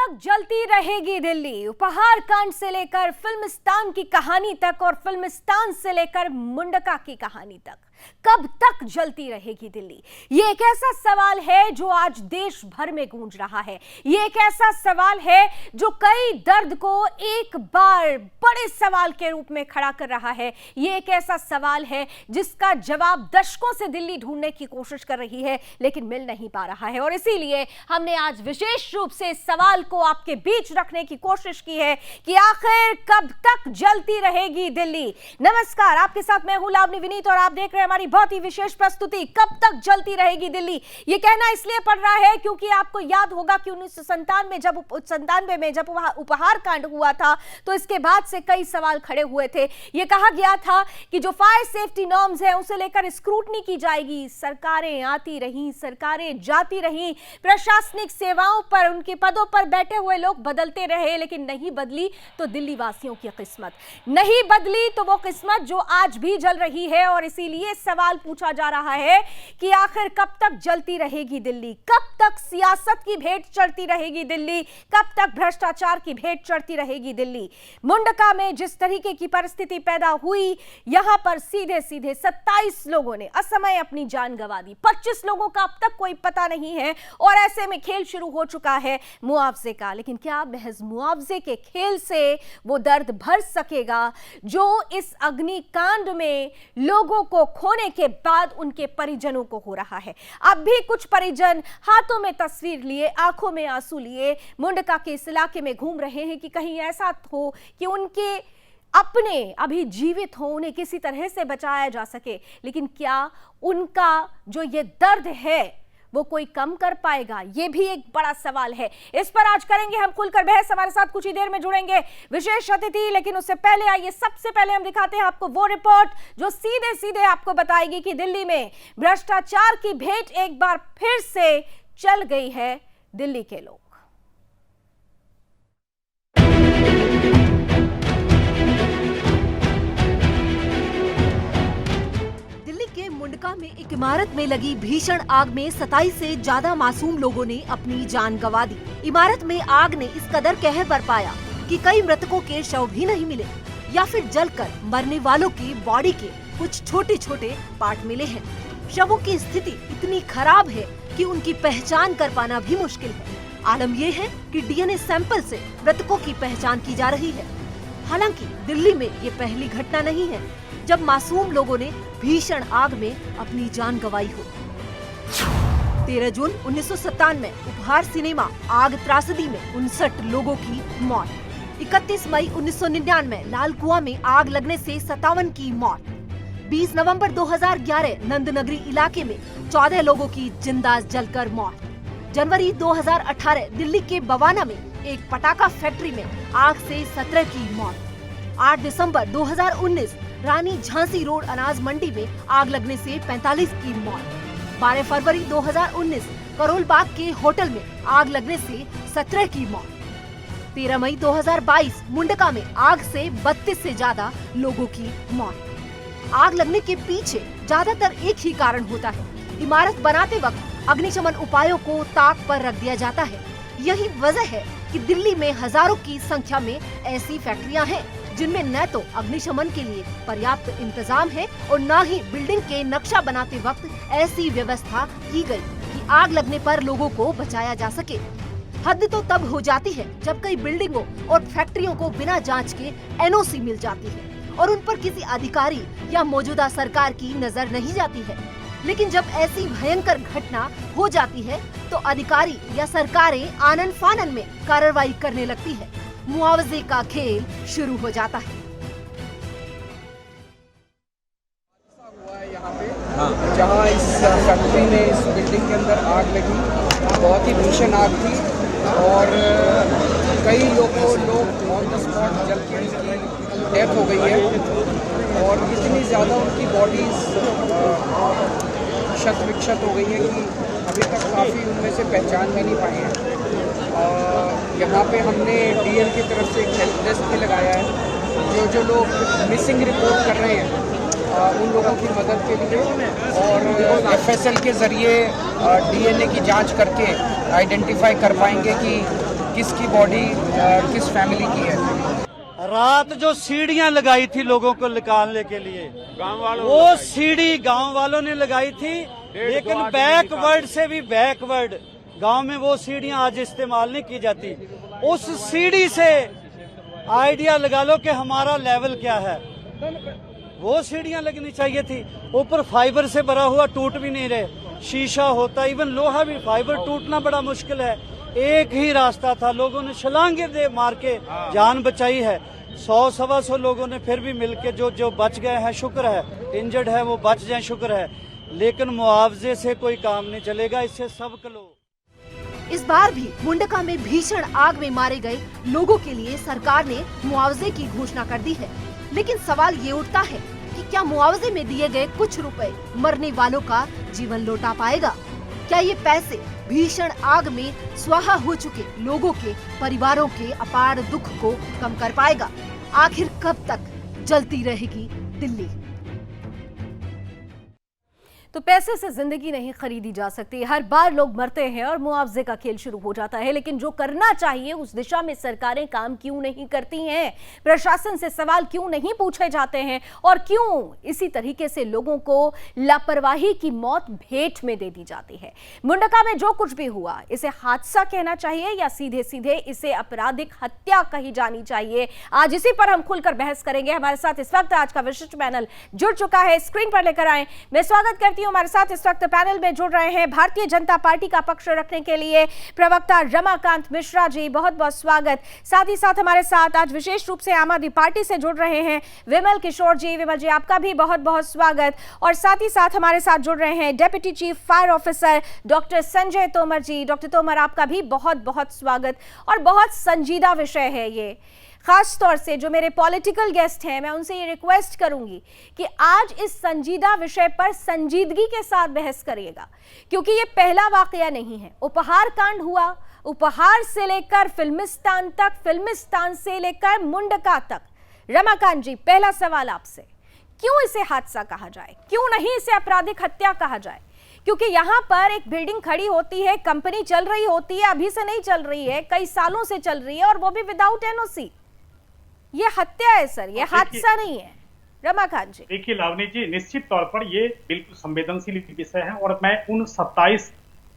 तक जलती रहेगी दिल्ली। उपहार कांड से लेकर फिल्मिस्तान की कहानी तक और फिल्मिस्तान से लेकर मुंडका की कहानी तक कब तक जलती रहेगी दिल्ली? ये एक ऐसा सवाल है जो आज देश भर में गूंज रहा है। ये एक ऐसा सवाल है जो कई दर्द को एक बार बड़े सवाल के रूप में खड़ा कर रहा है। ये एक ऐसा सवाल है जिसका जवाब दशकों से दिल्ली ढूंढने की कोशिश कर रही है, लेकिन मिल नहीं पा रहा है। और इसीलिए हमने आज विशेष रूप से इस सवाल को आपके बीच रखने की कोशिश की है कि आखिर कब तक जलती रहेगी दिल्ली। नमस्कार, आपके साथ मैं हूं लावनी विनीत और आप देख रहे हैं हमारी बहुत ही विशेष प्रस्तुति कब तक जलती रहेगी दिल्ली। ये कहना इसलिए पड़ रहा है क्योंकि आपको याद होगा कि 1997 में जब उपहार कांड हुआ था तो इसके बाद से कई सवाल खड़े हुए थे। ये कहा गया था कि जो फायर सेफ्टी नॉर्म्स है उसे लेकर स्क्रूटनी की जाएगी। सरकारें आती रहीं, सरकारें जाती रहीं, प्रशासनिक सेवाओं पर उनके पदों पर बैठे हुए लोग बदलते रहे, लेकिन नहीं बदली तो दिल्ली वासियों की किस्मत, नहीं बदली तो वो किस्मत जो आज भी जल रही है। और इसीलिए सवाल पूछा जा रहा है कि आखिर कब तक जलती रहेगी दिल्ली, कब तक सियासत की भेंट चढ़ती रहेगी दिल्ली, कब तक भ्रष्टाचार की भेंट चढ़ती रहेगी दिल्ली। मुंडका में जिस तरीके की परिस्थिति पैदा हुई, यहां पर सीधे सीधे 27 लोगों ने असमय अपनी जान गंवा दी। 25 लोगों का अब तक कोई पता नहीं है और ऐसे में खेल शुरू हो चुका है मुआवजे का। लेकिन क्या महज मुआवजे के खेल से वो दर्द भर सकेगा जो इस अग्निकांड में लोगों को खोने के बाद उनके परिजनों को हो रहा है? अब भी कुछ परिजन हाथों में तस्वीर लिए, आंखों में आंसू लिए मुंडका के इस इलाके में घूम रहे हैं कि कहीं ऐसा हो कि उनके अपने अभी जीवित हो, उन्हें किसी तरह से बचाया जा सके। लेकिन क्या उनका जो ये दर्द है वो कोई कम कर पाएगा? ये भी एक बड़ा सवाल है। इस पर आज करेंगे हम खुलकर बहस। हमारे साथ कुछ ही देर में जुड़ेंगे विशेष अतिथि, लेकिन उससे पहले आइए सबसे पहले हम दिखाते हैं आपको वो रिपोर्ट जो सीधे सीधे आपको बताएगी कि दिल्ली में भ्रष्टाचार की भेंट एक बार फिर से चल गई है दिल्ली के लोग। मुंडका में एक इमारत में लगी भीषण आग में 27 से ज्यादा मासूम लोगों ने अपनी जान गंवा दी। इमारत में आग ने इस कदर कहर बरपाया कि कई मृतकों के शव भी नहीं मिले या फिर जलकर मरने वालों की बॉडी के कुछ छोटे छोटे पार्ट मिले हैं। शवों की स्थिति इतनी खराब है कि उनकी पहचान कर पाना भी मुश्किल है। आलम यह है कि डीएनए सैंपल से मृतकों की पहचान की जा रही है। हालांकि दिल्ली में ये पहली घटना नहीं है जब मासूम लोगों ने भीषण आग में अपनी जान गंवाई हो। 13 जून 1997 उपहार सिनेमा आग त्रासदी में 59 लोगों की मौत। 31 मई 1999 लाल कुआं में आग लगने से 57 की मौत। 20 नवंबर 2011 नंदनगरी इलाके में 14 लोगों की जिंदा जलकर मौत। जनवरी 2018 दिल्ली के बवाना में एक पटाखा फैक्ट्री में आग से 17 की मौत। 8 दिसंबर 2019 रानी झांसी रोड अनाज मंडी में आग लगने से 45 की मौत। 12 फरवरी 2019 करोल बाग के होटल में आग लगने से 17 की मौत। 13 मई 2022 मुंडका में आग से 32 से ज्यादा लोगों की मौत। आग लगने के पीछे ज्यादातर एक ही कारण होता है। इमारत बनाते वक्त अग्निशमन उपायों को ताक पर रख दिया जाता है। यही वजह है कि दिल्ली में हजारों की संख्या में ऐसी फैक्ट्रियां हैं जिनमें न तो अग्निशमन के लिए पर्याप्त इंतजाम है और न ही बिल्डिंग के नक्शा बनाते वक्त ऐसी व्यवस्था की गई कि आग लगने पर लोगों को बचाया जा सके। हद तो तब हो जाती है जब कई बिल्डिंगों और फैक्ट्रियों को बिना जांच के एनओसी मिल जाती है और उन पर किसी अधिकारी या मौजूदा सरकार की नजर नहीं जाती है। लेकिन जब ऐसी भयंकर घटना हो जाती है तो अधिकारी या सरकारें आनन फानन में कार्रवाई करने लगती है। मुआवजे का खेल शुरू हो जाता है। यहाँ पे जहाँ इस फैक्ट्री में इस बिल्डिंग के अंदर आग लगी, बहुत ही भीषण आग थी और कई लोग ऑन द स्पॉट जल के डेथ हो गई है और इतनी ज़्यादा उनकी बॉडीज क्षत विक्षत हो गई है कि अभी तक काफ़ी उनमें से पहचान भी नहीं पाए हैं। यहाँ पे हमने डीएम की तरफ से एक हेल्प डेस्क भी लगाया है। जो लोग मिसिंग रिपोर्ट कर रहे हैं उन लोगों की मदद के लिए और एफएसएल के ज़रिए डीएनए की जांच करके आइडेंटिफाई कर पाएंगे कि किसकी बॉडी किस फैमिली की है। रात जो सीढ़ियां लगाई थी लोगों को निकालने के लिए, वो सीढ़ी गांव वालों ने लगाई थी, लेकिन बैकवर्ड से भी बैकवर्ड गांव में वो सीढ़ियां आज इस्तेमाल नहीं की जाती। उस सीढ़ी से आइडिया लगा लो कि हमारा लेवल क्या है, वो सीढ़ियां लगनी चाहिए थी। ऊपर फाइबर से भरा हुआ टूट भी नहीं रहे, शीशा होता, इवन लोहा भी, फाइबर टूटना बड़ा मुश्किल है। एक ही रास्ता था, लोगों ने छलांगे दे मार के जान बचाई है। 100-125 लोगों ने फिर भी मिलके जो बच गए हैं शुक्र है, इंजर्ड है वो बच जाए शुक्र है, लेकिन मुआवजे से कोई काम नहीं चलेगा, इससे सबक लो। इस बार भी मुंडका में भीषण आग में मारे गए लोगों के लिए सरकार ने मुआवजे की घोषणा कर दी है, लेकिन सवाल ये उठता है कि क्या मुआवजे में दिए गए कुछ रुपए मरने वालों का जीवन लौटा पाएगा? क्या ये पैसे भीषण आग में स्वाहा हो चुके लोगों के परिवारों के अपार दुख को कम कर पाएगा? आखिर कब तक जलती रहेगी दिल्ली? तो पैसे से जिंदगी नहीं खरीदी जा सकती। हर बार लोग मरते हैं और मुआवजे का खेल शुरू हो जाता है, लेकिन जो करना चाहिए उस दिशा में सरकारें काम क्यों नहीं करती हैं? प्रशासन से सवाल क्यों नहीं पूछे जाते हैं? और क्यों इसी तरीके से लोगों को लापरवाही की मौत भेंट में दे दी जाती है? मुंडका में जो कुछ भी हुआ, इसे हादसा कहना चाहिए या सीधे सीधे इसे आपराधिक हत्या कही जानी चाहिए? आज इसी पर हम खुलकर बहस करेंगे। हमारे साथ इस वक्त आज का विशिष्ट पैनल जुड़ चुका है, स्क्रीन पर लेकर आए। मैं स्वागत करती हूं। हमारे साथ इस वक्त पैनल में जुड़ रहे हैं भारतीय जनता पार्टी का पक्ष रखने के लिए प्रवक्ता रमाकांत मिश्रा जी, बहुत बहुत स्वागत। साथ ही साथ हमारे साथ आज विशेष रूप से आम आदमी पार्टी से जुड़ रहे हैं विमल किशोर जी। विमल जी, आपका भी बहुत बहुत स्वागत। और साथ ही साथ हमारे साथ जुड़ रहे हैं deputy chief fire officer doctor Sanjay Tomar ji. Doctor Tomar, आपका भी बहुत बहुत स्वागत। और बहुत संजीदा विषय है ये, खास तौर से जो मेरे पॉलिटिकल गेस्ट हैं, मैं उनसे ये रिक्वेस्ट करूंगी कि आज इस संजीदा विषय पर संजीदगी के साथ बहस करिएगा, क्योंकि ये पहला वाकया नहीं है। उपहार कांड हुआ, उपहार से लेकर फिल्मिस्तान तक, फिल्मिस्तान से लेकर मुंडका तक। रमाकांत जी, पहला सवाल आपसे, क्यों इसे हादसा कहा जाए? क्यों नहीं इसे आपराधिक हत्या कहा जाए? क्योंकि यहाँ पर एक बिल्डिंग खड़ी होती है, कंपनी चल रही होती है, अभी से नहीं चल रही है, कई सालों से चल रही है, और वो भी विदाउट एनओसी। ये हत्या है सर, ये हादसा नहीं है। रमाकांत जी, देखिए लावनी जी, निश्चित तौर पर ये बिल्कुल संवेदनशील विषय है, और मैं उन 27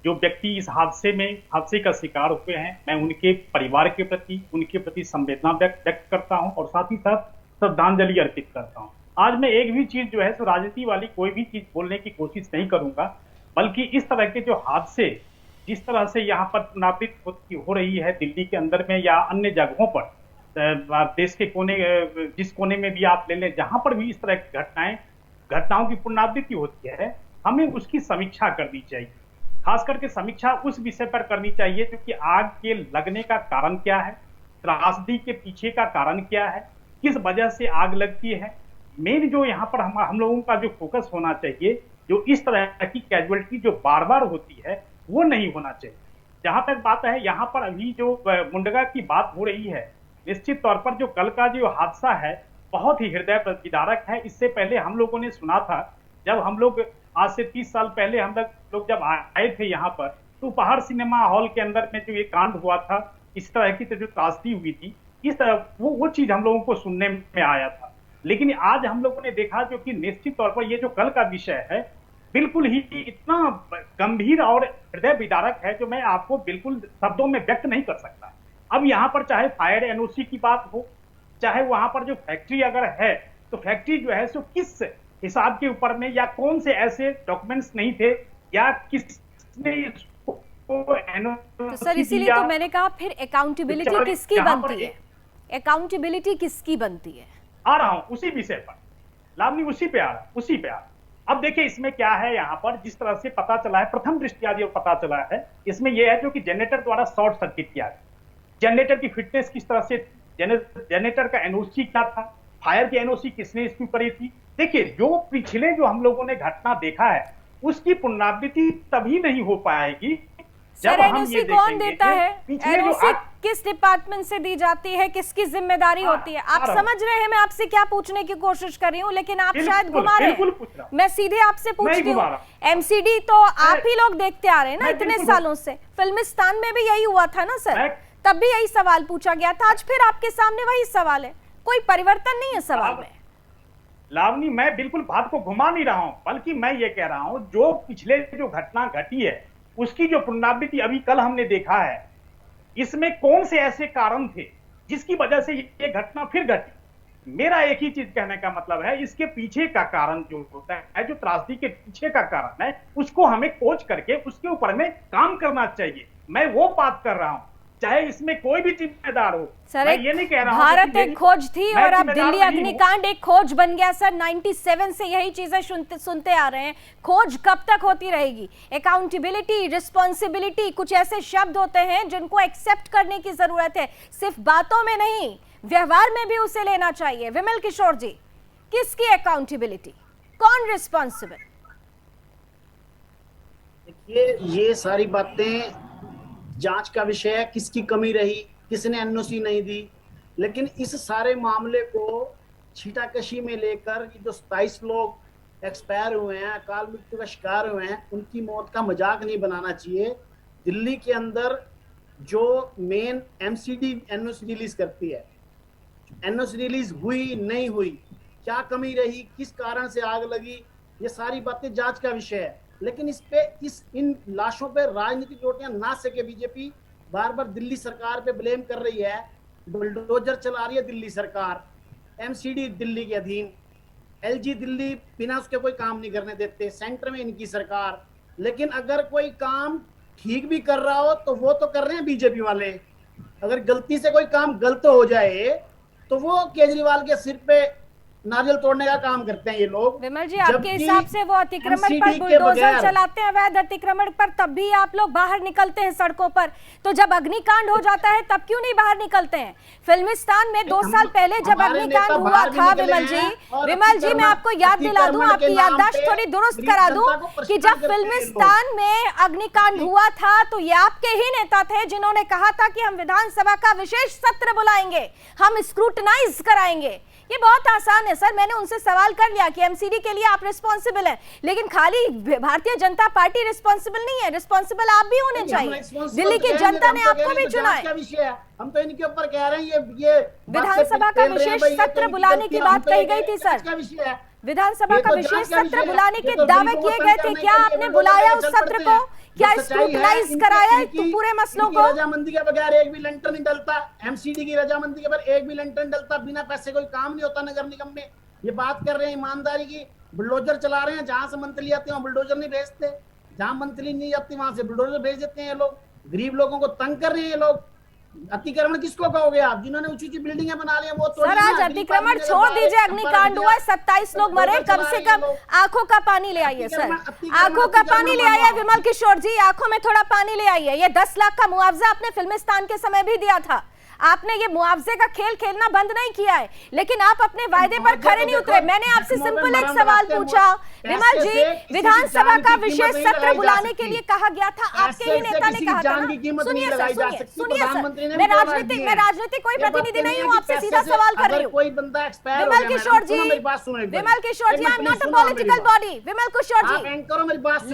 जो व्यक्ति इस हादसे का शिकार हुए हैं, मैं उनके परिवार के प्रति, उनके प्रति संवेदना व्यक्त करता हूं, और साथ ही साथ श्रद्धांजलि अर्पित करता हूं। आज मैं एक भी चीज जो है तो राजनीति वाली कोई भी चीज बोलने की कोशिश नहीं करूंगा, बल्कि इस तरह के जो हादसे जिस तरह से यहाँ पर पुनरावृत्ति हो रही है दिल्ली के अंदर में या अन्य जगहों पर, देश के कोने, जिस कोने में भी आप ले लें, जहां पर भी इस तरह की घटनाओं की पुनरावृत्ति होती है, हमें उसकी समीक्षा करनी चाहिए। खास करके समीक्षा उस विषय पर करनी चाहिए क्योंकि आग के लगने का कारण क्या है, त्रासदी के पीछे का कारण क्या है, किस वजह से आग लगती है। मेन जो यहाँ पर हम लोगों का जो फोकस होना चाहिए, जो इस तरह की कैजुअलिटी जो बार बार होती है, वो नहीं होना चाहिए। जहां तक बात है, यहाँ पर अभी जो मुंडका की बात हो रही है, निश्चित तौर पर जो कल का जो हादसा है बहुत ही हृदय विदारक है। इससे पहले हम लोगों ने सुना था, जब हम लोग आज से 30 साल पहले हम लोग जब आए थे यहाँ पर, तो उपहार सिनेमा हॉल के अंदर में जो ये कांड हुआ था, इस तरह की जो त्रासदी हुई थी, इस तरह वो चीज हम लोगों को सुनने में आया था। लेकिन आज हम लोगों ने देखा जो कि निश्चित तौर पर ये जो कल का विषय है बिल्कुल ही इतना गंभीर और हृदय विदारक है, जो मैं आपको बिल्कुल शब्दों में व्यक्त नहीं कर सकता। अब यहाँ पर चाहे फायर एनओसी की बात हो, चाहे वहां पर जो फैक्ट्री अगर है, तो फैक्ट्री जो है सो किस हिसाब के ऊपर में, या कौन से ऐसे डॉक्यूमेंट्स नहीं थे, या किसने इसको तो सर इसीलिए तो मैंने कहा, फिर अकाउंटेबिलिटी किसकी बनती है? अकाउंटेबिलिटी किसकी बनती है? आ रहा हूं उसी विषय पर लावनी, उसी पे आ रहा। अब देखिए इसमें क्या है, यहाँ पर जिस तरह से पता चला है, प्रथम दृष्टया जो पता चला है, इसमें यह है जो कि जनरेटर द्वारा शॉर्ट सर्किट किया है। जनरेटर की फिटनेस किस तरह से, जनरेटर का एनओसी क्या था, फायर की एनओसी किसने इसकी करी थी। देखिए जो पिछले जो हम लोगों ने घटना देखा है, उसकी पुनरावृत्ति तभी नहीं हो पाएगी जब हम ये कौन देता है, एनओसी किस डिपार्टमेंट से दी जाती है, किसकी जिम्मेदारी होती है। आप समझ रहे हैं मैं आपसे क्या पूछने की कोशिश कर रही हूँ, लेकिन आप शायद घुमा रहे हैं। मैं सीधे आपसे पूछती हूँ, एमसीडी तो आप ही लोग देखते आ रहे हैं ना इतने सालों से। फिल्मिस्तान में भी यही हुआ था ना सर, तब भी यही सवाल पूछा गया था, आज फिर आपके सामने वही सवाल है, कोई परिवर्तन नहीं है सवाल में। लावनी, मैं बिल्कुल बात को घुमा नहीं रहा हूं, बल्कि मैं ये कह रहा हूं जो पिछले जो घटना घटी है उसकी जो पुनरावृत्ति अभी कल हमने देखा है, इसमें कौन से ऐसे कारण थे जिसकी वजह से ये घटना फिर घटी। मेरा एक ही चीज कहने का मतलब है, इसके पीछे का कारण जो होता है, जो त्रासदी के पीछे का कारण है, उसको हमें खोज करके उसके ऊपर में काम करना चाहिए। मैं वो बात कर रहा हूं, चाहे इसमें कोई भी जिम्मेदार हो। सर, मैं ये नहीं कह रहा हूं भारत एक खोज थी मैं और अब जिम्मेदार दिल्ली नहीं अग्निकांड एक खोज बन गया। सर 97 से यही चीजें सुनते आ रहे हैं, खोज कब तक होती रहेगी? अकाउंटेबिलिटी, रिस्पॉन्सिबिलिटी, कुछ ऐसे शब्द होते हैं जिनको एक्सेप्ट करने की जरूरत है, सिर्फ बातों में नहीं, व्यवहार में भी उसे लेना चाहिए। विमल किशोर जी, किसकी अकाउंटेबिलिटी, कौन रिस्पॉन्सिबल? देखिए, ये सारी बातें जांच का विषय है, किसकी कमी रही, किसने एनओसी नहीं दी, लेकिन इस सारे मामले को छीटाकशी में लेकर ये जो 27 लोग एक्सपायर हुए हैं, अकाल मृत्यु का शिकार हुए हैं, उनकी मौत का मजाक नहीं बनाना चाहिए। दिल्ली के अंदर जो मेन एमसीडी एनओसी रिलीज करती है, एनओसी रिलीज हुई नहीं हुई, क्या कमी रही, किस कारण से आग लगी, ये सारी बातें जांच का विषय है। लेकिन इन लाशों पे राजनीतिक रोटियां ना सके बीजेपी बार बार दिल्ली सरकार पे ब्लेम कर रही है। बुलडोजर चला रही है दिल्ली सरकार, एमसीडी दिल्ली के अधीन, एलजी दिल्ली बिना उसके कोई काम नहीं करने देते, सेंटर में इनकी सरकार। लेकिन अगर कोई काम ठीक भी कर रहा हो तो वो तो कर रहे हैं बीजेपी वाले, अगर गलती से कोई काम गलत हो जाए तो वो केजरीवाल के सिर पे नारियल तोड़ने का काम करते हैं ये लोग। विमल जी, आपके हिसाब से वो अतिक्रमण पर बुलडोजर चलाते हैं, अवैध अतिक्रमण पर, तब भी आप लोग बाहर निकलते हैं सड़कों पर, तो जब अग्निकांड हो जाता है तब क्यों नहीं बाहर निकलते हैं? फिल्मिस्तान में 2 साल पहले जब अग्निकांड हुआ था, विमल जी मैं आपको याद दिला दूं, आपकी याददाश्त थोड़ी दुरुस्त करा दूं कि जब फिल्मिस्तान में अग्निकांड हुआ था तो ये आपके ही नेता थे जिन्होंने कहा था कि हम विधानसभा का विशेष सत्र बुलाएंगे, हम स्क्रूटनाइज कराएंगे। ये बहुत आसान है सर, मैंने उनसे सवाल कर लिया कि एमसीडी के लिए आप रिस्पॉन्सिबल हैं, लेकिन खाली भारतीय जनता पार्टी रिस्पॉन्सिबल नहीं है, रिस्पॉन्सिबल आप भी होने चाहिए। दिल्ली की जनता ने आपको भी चुना है। हम तो इनके ऊपर कह रहे हैं ये विधानसभा का विशेष सत्र बुलाने की बात कही गई थी सर, विधानसभा का विशेष सत्र बुलाने के दावे किए गए थे, क्या आपने बुलाया उस सत्र को? क्या स्क्रूटनाइज कराया तो पूरे मसलों को? रजामंदी के बगैर एक भी लेंटर नहीं डलता, एमसीडी की रजामंदी के बगैर एक भी लेंटर नहीं डलता, बिना पैसे कोई काम नहीं होता नगर निगम में। ये बात कर रहे हैं ईमानदारी की, बुलडोजर चला रहे हैं, जहां से मंथली आते हैं बुलडोजर नहीं भेजते, जहां मंथली नहीं आती वहां से बुलडोजर भेज देते हैं ये लोग। गरीब लोगों को तंग कर रहे हैं ये लोग। अतिक्रमण किसको कहोगे आप, जिन्होंने ऊंची ऊंची बिल्डिंगें बना ली हैं वो सर, आज अतिक्रमण छोड़ दीजिए, अग्निकांड हुआ, 27 लोग मरे, कम से कम आंखों का पानी ले आइए सर, आंखों का पानी ले आइए। विमल किशोर जी, आंखों में थोड़ा पानी ले आइए। ये 10 लाख का मुआवजा आपने फिल्मिस्तान के समय भी दिया था, आपने ये मुआवजे का खेल खेलना बंद नहीं किया है, लेकिन आप अपने वायदे पर खरे नहीं उतरे। मैंने आपसे सिंपल एक सवाल पूछा, विमल जी, विधानसभा का विशेष सत्र बुलाने के लिए कहा गया था, आपके ही नेता ने कहा था ना। सुनिए सर, सुनिए सर, मैं राजनीतिक कोई प्रतिनिधि नहीं हूँ, आपसे सीधा सवाल कर रही हूँ। Vimal Kishore ji, I am not a political body. Vimal Kishore ji,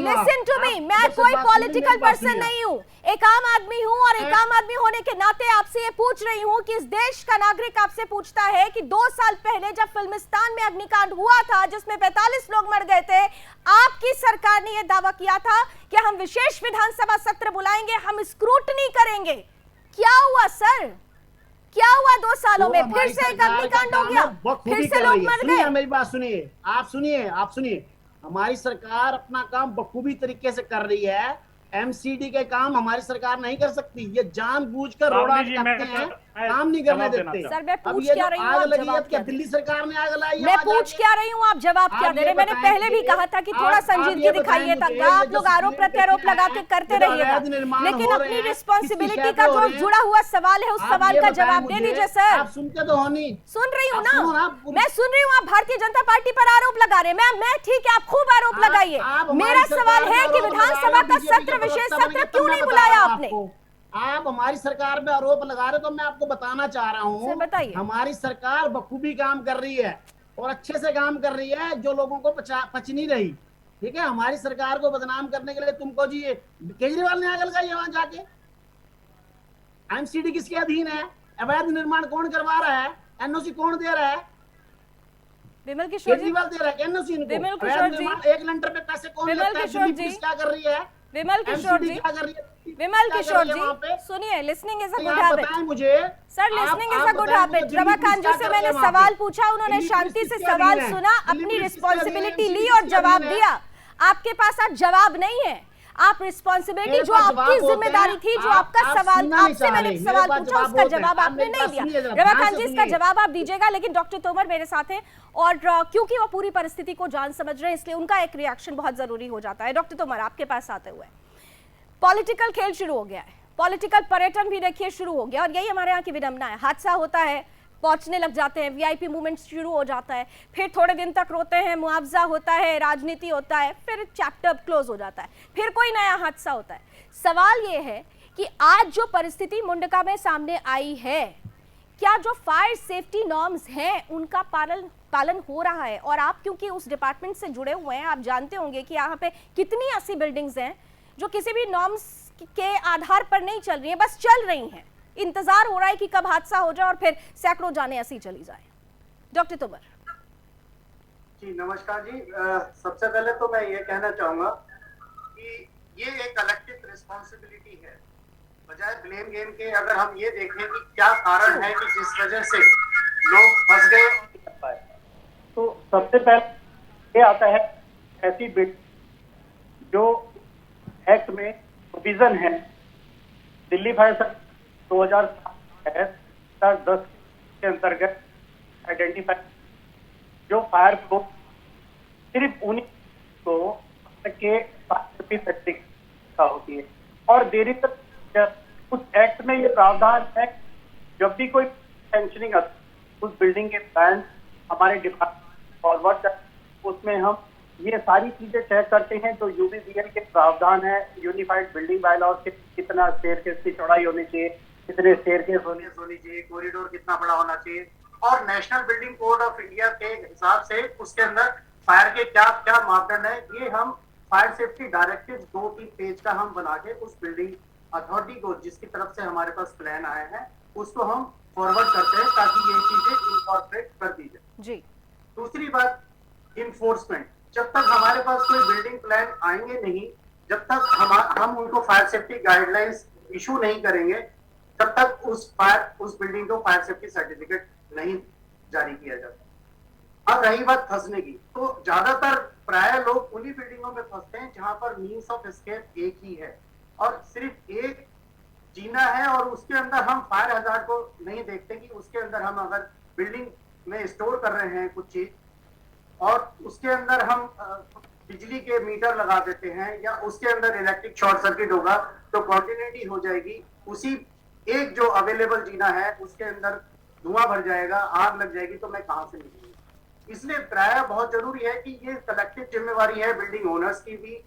listen to me, मैं कोई पॉलिटिकल पर्सन नहीं हूँ, एक आम आदमी हूँ, और एक आम आदमी होने के नाते आपसे ये पूछ रही हूँ कि इस देश का नागरिक आपसे पूछता है कि 2 साल पहले जब फिल्मिस्तान में अग्निकांड हुआ था जिसमें 45 लोग मर गए थे, आपकी सरकार ने यह दावा किया था कि हम विशेष विधानसभा सत्र बुलाएंगे, हम स्क्रूटनी करेंगे। क्या हुआ सर, क्या हुआ 2 सालों में? फिर से एक अग्निकांड हो गया, फिर से लोग मर गए। मेरी बात सुनिए, आप सुनिए, हमारी सरकार अपना काम बखूबी तरीके से कर रही है। एमसीडी के काम हमारी सरकार नहीं कर सकती, ये जानबूझकर रोड़ा करते हैं, काम नहीं करने देते। सर, मैं पूछ क्या रही हूँ, आप जवाब क्या? दिल्ली सरकार ने आग लाई, मैं पूछ क्या रही हूँ, आप जवाब क्या दे रहे? मैंने पहले भी कहा था कि थोड़ा संजीदगी दिखाइए था, आप लोग आरोप प्रत्यारोप लगा के करते रहिएगा, लेकिन अपनी रिस्पॉन्सिबिलिटी का जो जुड़ा हुआ सवाल है उस सवाल का जवाब दे दीजिए सर। आप सुनते तो हो नहीं? सुन रही हूँ ना, मैं सुन रही हूँ, आप भारतीय जनता पार्टी पर आरोप लगा रहे हैं। मैं ठीक है, आप खूब आरोप लगाइए। मेरा सवाल है कि विधानसभा का सत्र, विशेष सत्र क्यों नहीं बुलाया आपने? आप हमारी सरकार पे आरोप लगा रहे, तो मैं आपको बताना चाह रहा हूँ, बताइए। हमारी सरकार बखूबी काम कर रही है और अच्छे से काम कर रही है, जो लोगों को पच नहीं रही। ठीक है, हमारी सरकार को बदनाम करने के लिए तुमको जी केजरीवाल ने आग लगाई है वहां जाके। एमसीडी किसके अधीन है? अवैध निर्माण कौन करवा रहा है? एनओसी कौन दे रहा है? विमल किशोर जी, केजरीवाल दे रहा है एनओसी इनको। विमल अवैध किशोर जी, निर्माण 1 लेंटर पे पैसे कौन विमल लेता है? किशोर दिल्ली जी, पुलिस क्या कर रही है? विमल किशोर MCD जी, क्या कर रही है? विमल क्या कर किशोर रही है वहाँ पे? जी, सुनिए, लिसनिंग इज अ तो गुड आप हैबिट बताएं मुझे। सर, लिसनिंग इज आप अ गुड बताएं हैबिट। मुझे, रमाकांत दिल्ली जी पुलिस से क्या मैंने कर रही है सवाल वहाँ पे? पूछा, उन्होंने दिल्ली शांति पुलिस से किसके सवाल अधीन है? सुना, दिल्ली अपनी पुलिस किसके अधीन है? रिस्पॉन्सिबिलिटी MCD ली और किसके जवाब अधीन है? दिया। आपके पास आज जवाब नहीं है। आप रिस्पॉन्सिबिलिटी मेरे जो पास आपकी जवाब होते जिम्मेदारी हैं, थी, जो आप आपका सवाल, सुनना नहीं आपसे चाह मैंने रहे। एक मेरे सवाल पास पूछा, जवाब उसका होते हैं। जवाब आप आपने मेरी नहीं बात दिया। सुनिए जरा, ध्यान रमाकांत से जी, इसका सुनिए। जवाब आप दीजिएगा, लेकिन डॉक्टर तोमर मेरे साथ हैं और क्योंकि वो पूरी परिस्थिति को जान समझ रहे हैं, इसलिए उनका एक रिएक्शन बहुत जरूरी हो जाता है। डॉक्टर तोमर, आपके पास आते हुए, पॉलिटिकल खेल शुरू हो गया है, पॉलिटिकल पर्यटन भी देखिए शुरू हो गया, और यही हमारे यहाँ की विडंबना है। हादसा होता है, पहुंचने लग जाते हैं, वीआईपी मूवमेंट शुरू हो जाता है, फिर थोड़े दिन तक रोते हैं, मुआवजा होता है, राजनीति होता है, फिर चैप्टर क्लोज हो जाता है, फिर कोई नया हादसा होता है। सवाल ये है कि आज जो परिस्थिति मुंडका में सामने आई है, क्या जो फायर सेफ्टी नॉर्म्स हैं उनका पालन हो रहा है? और आप क्योंकि उस डिपार्टमेंट से जुड़े हुए हैं, आप जानते होंगे कि यहाँ पे कितनी ऐसी बिल्डिंग्स हैं जो किसी भी नॉर्म्स के आधार पर नहीं चल रही हैं, बस चल रही हैं। इंतजार हो रहा है कि कब हादसा हो जाए और फिर सैकड़ों जाने ऐसी चली जाए। डॉक्टर तोमर जी नमस्कार जी। सबसे पहले तो मैं ये कहना चाहूंगा कि ये एक कलेक्टिव रिस्पॉन्सिबिलिटी है, बजाय ब्लेम गेम के। अगर हम ये देखें कि क्या कारण है कि जिस वजह से लोग फंस गए, तो सबसे पहले ये आता है ऐसी बिट जो एक्ट में प्रोविजन है, दिल्ली फायर सर्विस 2010 के अंतर्गत आइडेंटिफाई जो फायर प्रूफ सिर्फ उन्हीं को के सर्टिफिकेट होती है। और देरी तक उस एक्ट में ये प्रावधान है, जब भी कोई सेंक्शनिंग उस बिल्डिंग के प्लान हमारे डिपार्टमेंट फॉरवर्ड कर, उसमें हम ये सारी चीजें चेक करते हैं जो यूबीबीएल के प्रावधान है, यूनिफाइड बिल्डिंग बायलॉज के, कितना स्टेयरकेस की चौड़ाई होनी चाहिए, कितने स्टेयरकेस होनी चाहिए, कॉरिडोर कितना बड़ा होना चाहिए, और national building code of India के हिसाब से उसके अंदर फायर के क्या क्या मापदंड है, ये हम फायर सेफ्टी डायरेक्टिव 2-3 पेज का हम बना के उस बिल्डिंग अथॉरिटी को, जिसकी तरफ से हमारे पास प्लान आए हैं, उसको हम फॉरवर्ड करते हैं ताकि ये चीजें इनकॉर्पोरेट कर दी जाए। जी, दूसरी बात, इन्फोर्समेंट। जब तक हमारे पास कोई बिल्डिंग प्लान आएंगे नहीं, जब तक हम उनको फायर सेफ्टी गाइडलाइंस इशू नहीं करेंगे, तब तक उस बिल्डिंग को फायर सेफ्टी सर्टिफिकेट नहीं जारी किया जाता। अब रही बात फंसने की, तो ज्यादातर प्राय लोग उन्हीं बिल्डिंगों में फंसते हैं जहां पर मीन्स ऑफ एस्केप एक ही है और सिर्फ एक जीना है, और उसके अंदर हम फायर हजार्ड को नहीं देखते कि उसके अंदर हम अगर बिल्डिंग में स्टोर कर रहे हैं कुछ चीज और उसके अंदर हम बिजली के मीटर लगा देते हैं या उसके अंदर इलेक्ट्रिक शॉर्ट सर्किट होगा तो कॉन्टिन्यूटी हो जाएगी, उसी एक जो अवेलेबल जीना है उसके अंदर धुआं भर जाएगा, आग लग जाएगी, तो मैं कहां से निकलूंगा। इसलिए प्राय बहुत जरूरी है कि ये कलेक्टिव जिम्मेवारी है बिल्डिंग ओनर्स की भी,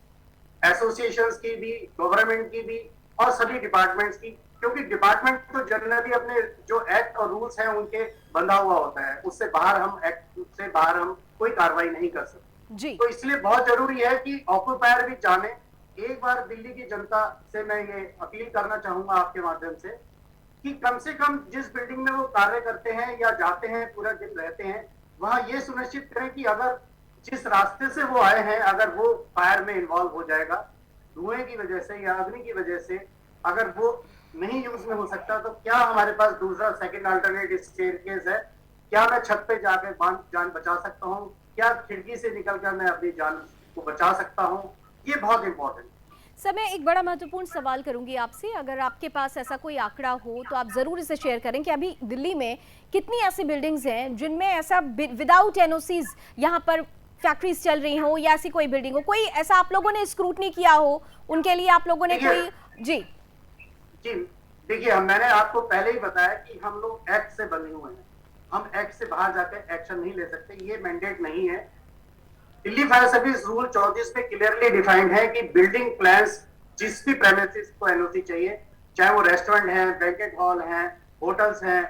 एसोसिएशंस की भी, गवर्नमेंट की भी और सभी डिपार्टमेंट्स की, क्योंकि डिपार्टमेंट तो जनरली अपने जो एक्ट और रूल्स हैं उनके बंधा हुआ होता है, उससे बाहर हम एक्ट से बाहर हम कोई कार्रवाई नहीं कर सकते जी। तो इसलिए बहुत जरूरी है कि ऑक्यूपायर भी जाने। एक बार दिल्ली की जनता से मैं ये अपील करना चाहूंगा आपके माध्यम से कि कम से कम जिस बिल्डिंग में वो कार्य करते हैं या जाते हैं, पूरा दिन रहते हैं, वहां ये सुनिश्चित करें कि अगर जिस रास्ते से वो आए हैं अगर वो फायर में इन्वॉल्व हो जाएगा धुएं की वजह से या अग्नि की वजह से, अगर वो नहीं यूज में हो सकता तो क्या हमारे पास दूसरा सेकंड अल्टरनेट स्टेयरकेस है, क्या मैं छत पे जाकर जान बचा सकता हूँ, क्या खिड़की से निकलकर मैं अपनी जान को बचा सकता हूँ, ये बहुत इंपॉर्टेंट। सर, मैं एक बड़ा महत्वपूर्ण सवाल करूंगी आपसे, अगर आपके पास ऐसा कोई आंकड़ा हो तो आप जरूर इसे शेयर करें कि अभी दिल्ली में कितनी ऐसी बिल्डिंग्स हैं जिनमें ऐसा विदाउट एनओसीज यहाँ पर फैक्ट्रीज चल रही हो या ऐसी कोई बिल्डिंग हो, कोई ऐसा आप लोगों ने स्क्रूटनी किया हो उनके लिए, आप लोगों ने कोई? जी देखिए, मैंने आपको पहले ही बताया कि हम लोग एक्ट से बंधे हुए हैं, हम एक्ट से बाहर जाकर एक्शन नहीं ले सकते, ये मैंडेट नहीं है। दिल्ली फायर सर्विस रूल 34 में क्लियरली डिफाइंड है कि बिल्डिंग प्लान्स जिस भी प्रेमिसेस को एनओसी चाहिए, चाहे वो रेस्टोरेंट है, बैंकेट हॉल है, होटल्स हैं,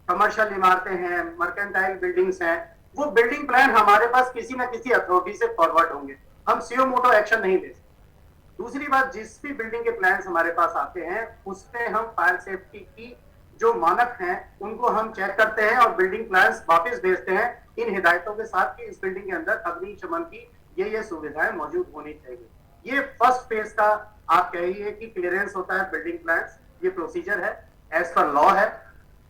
कमर्शियल इमारतें हैं, मर्केंटाइल बिल्डिंग्स हैं, वो बिल्डिंग प्लान हमारे पास किसी ना किसी अथॉरिटी से फॉरवर्ड होंगे, हम सीओ मोटो एक्शन नहीं ले सकते। दूसरी बात, जिस भी बिल्डिंग के प्लान्स हमारे पास आते हैं उसमें हम फायर सेफ्टी की जो मानक हैं उनको हम चेक करते हैं और बिल्डिंग प्लान्स वापस भेजते हैं इन हिदायतों के साथ कि इस बिल्डिंग के अंदर अग्निशमन की ये सुविधाएं मौजूद होनी चाहिए। ये फर्स्ट फेज का आप कहिए कि क्लियरेंस होता है बिल्डिंग प्लान्स, ये प्रोसीजर है, एज पर लॉ है।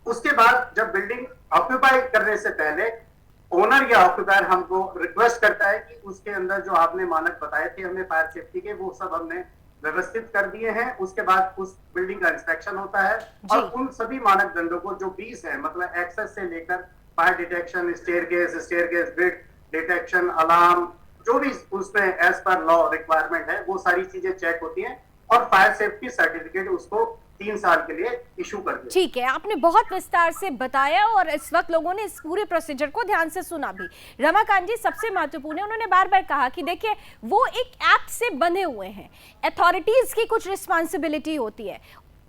उसके बाद जब बिल्डिंग ऑक्यूपाई करने से पहले ओनर या ऑक्यूपायर हमको रिक्वेस्ट करता है कि उसके अंदर जो आपने मानक बताए थे हमें फायर सेफ्टी के, वो सब हमने व्यवस्थित कर दिए हैं। उसके बाद उस बिल्डिंग का इंस्पेक्शन होता है और उन सभी मानदंडों को जो 20 है, मतलब एक्सेस से लेकर fire detection, staircase, brick detection, alarm, जो भी उसमें एज पर लॉ रिक्वायरमेंट है वो सारी चीजें चेक होती हैं और फायर सेफ्टी सर्टिफिकेट उसको 3 साल के लिए इशू कर दिया। ठीक है, आपने बहुत विस्तार से बताया और इस वक्त लोगों ने इस पूरे प्रोसीजर को ध्यान से सुना भी। रमाकांत जी सबसे महत्वपूर्ण है, उन्होंने बार बार कहा कि देखिए वो एक एक्ट से बंधे हुए हैं, अथॉरिटीज की कुछ रिस्पॉन्सिबिलिटी होती है।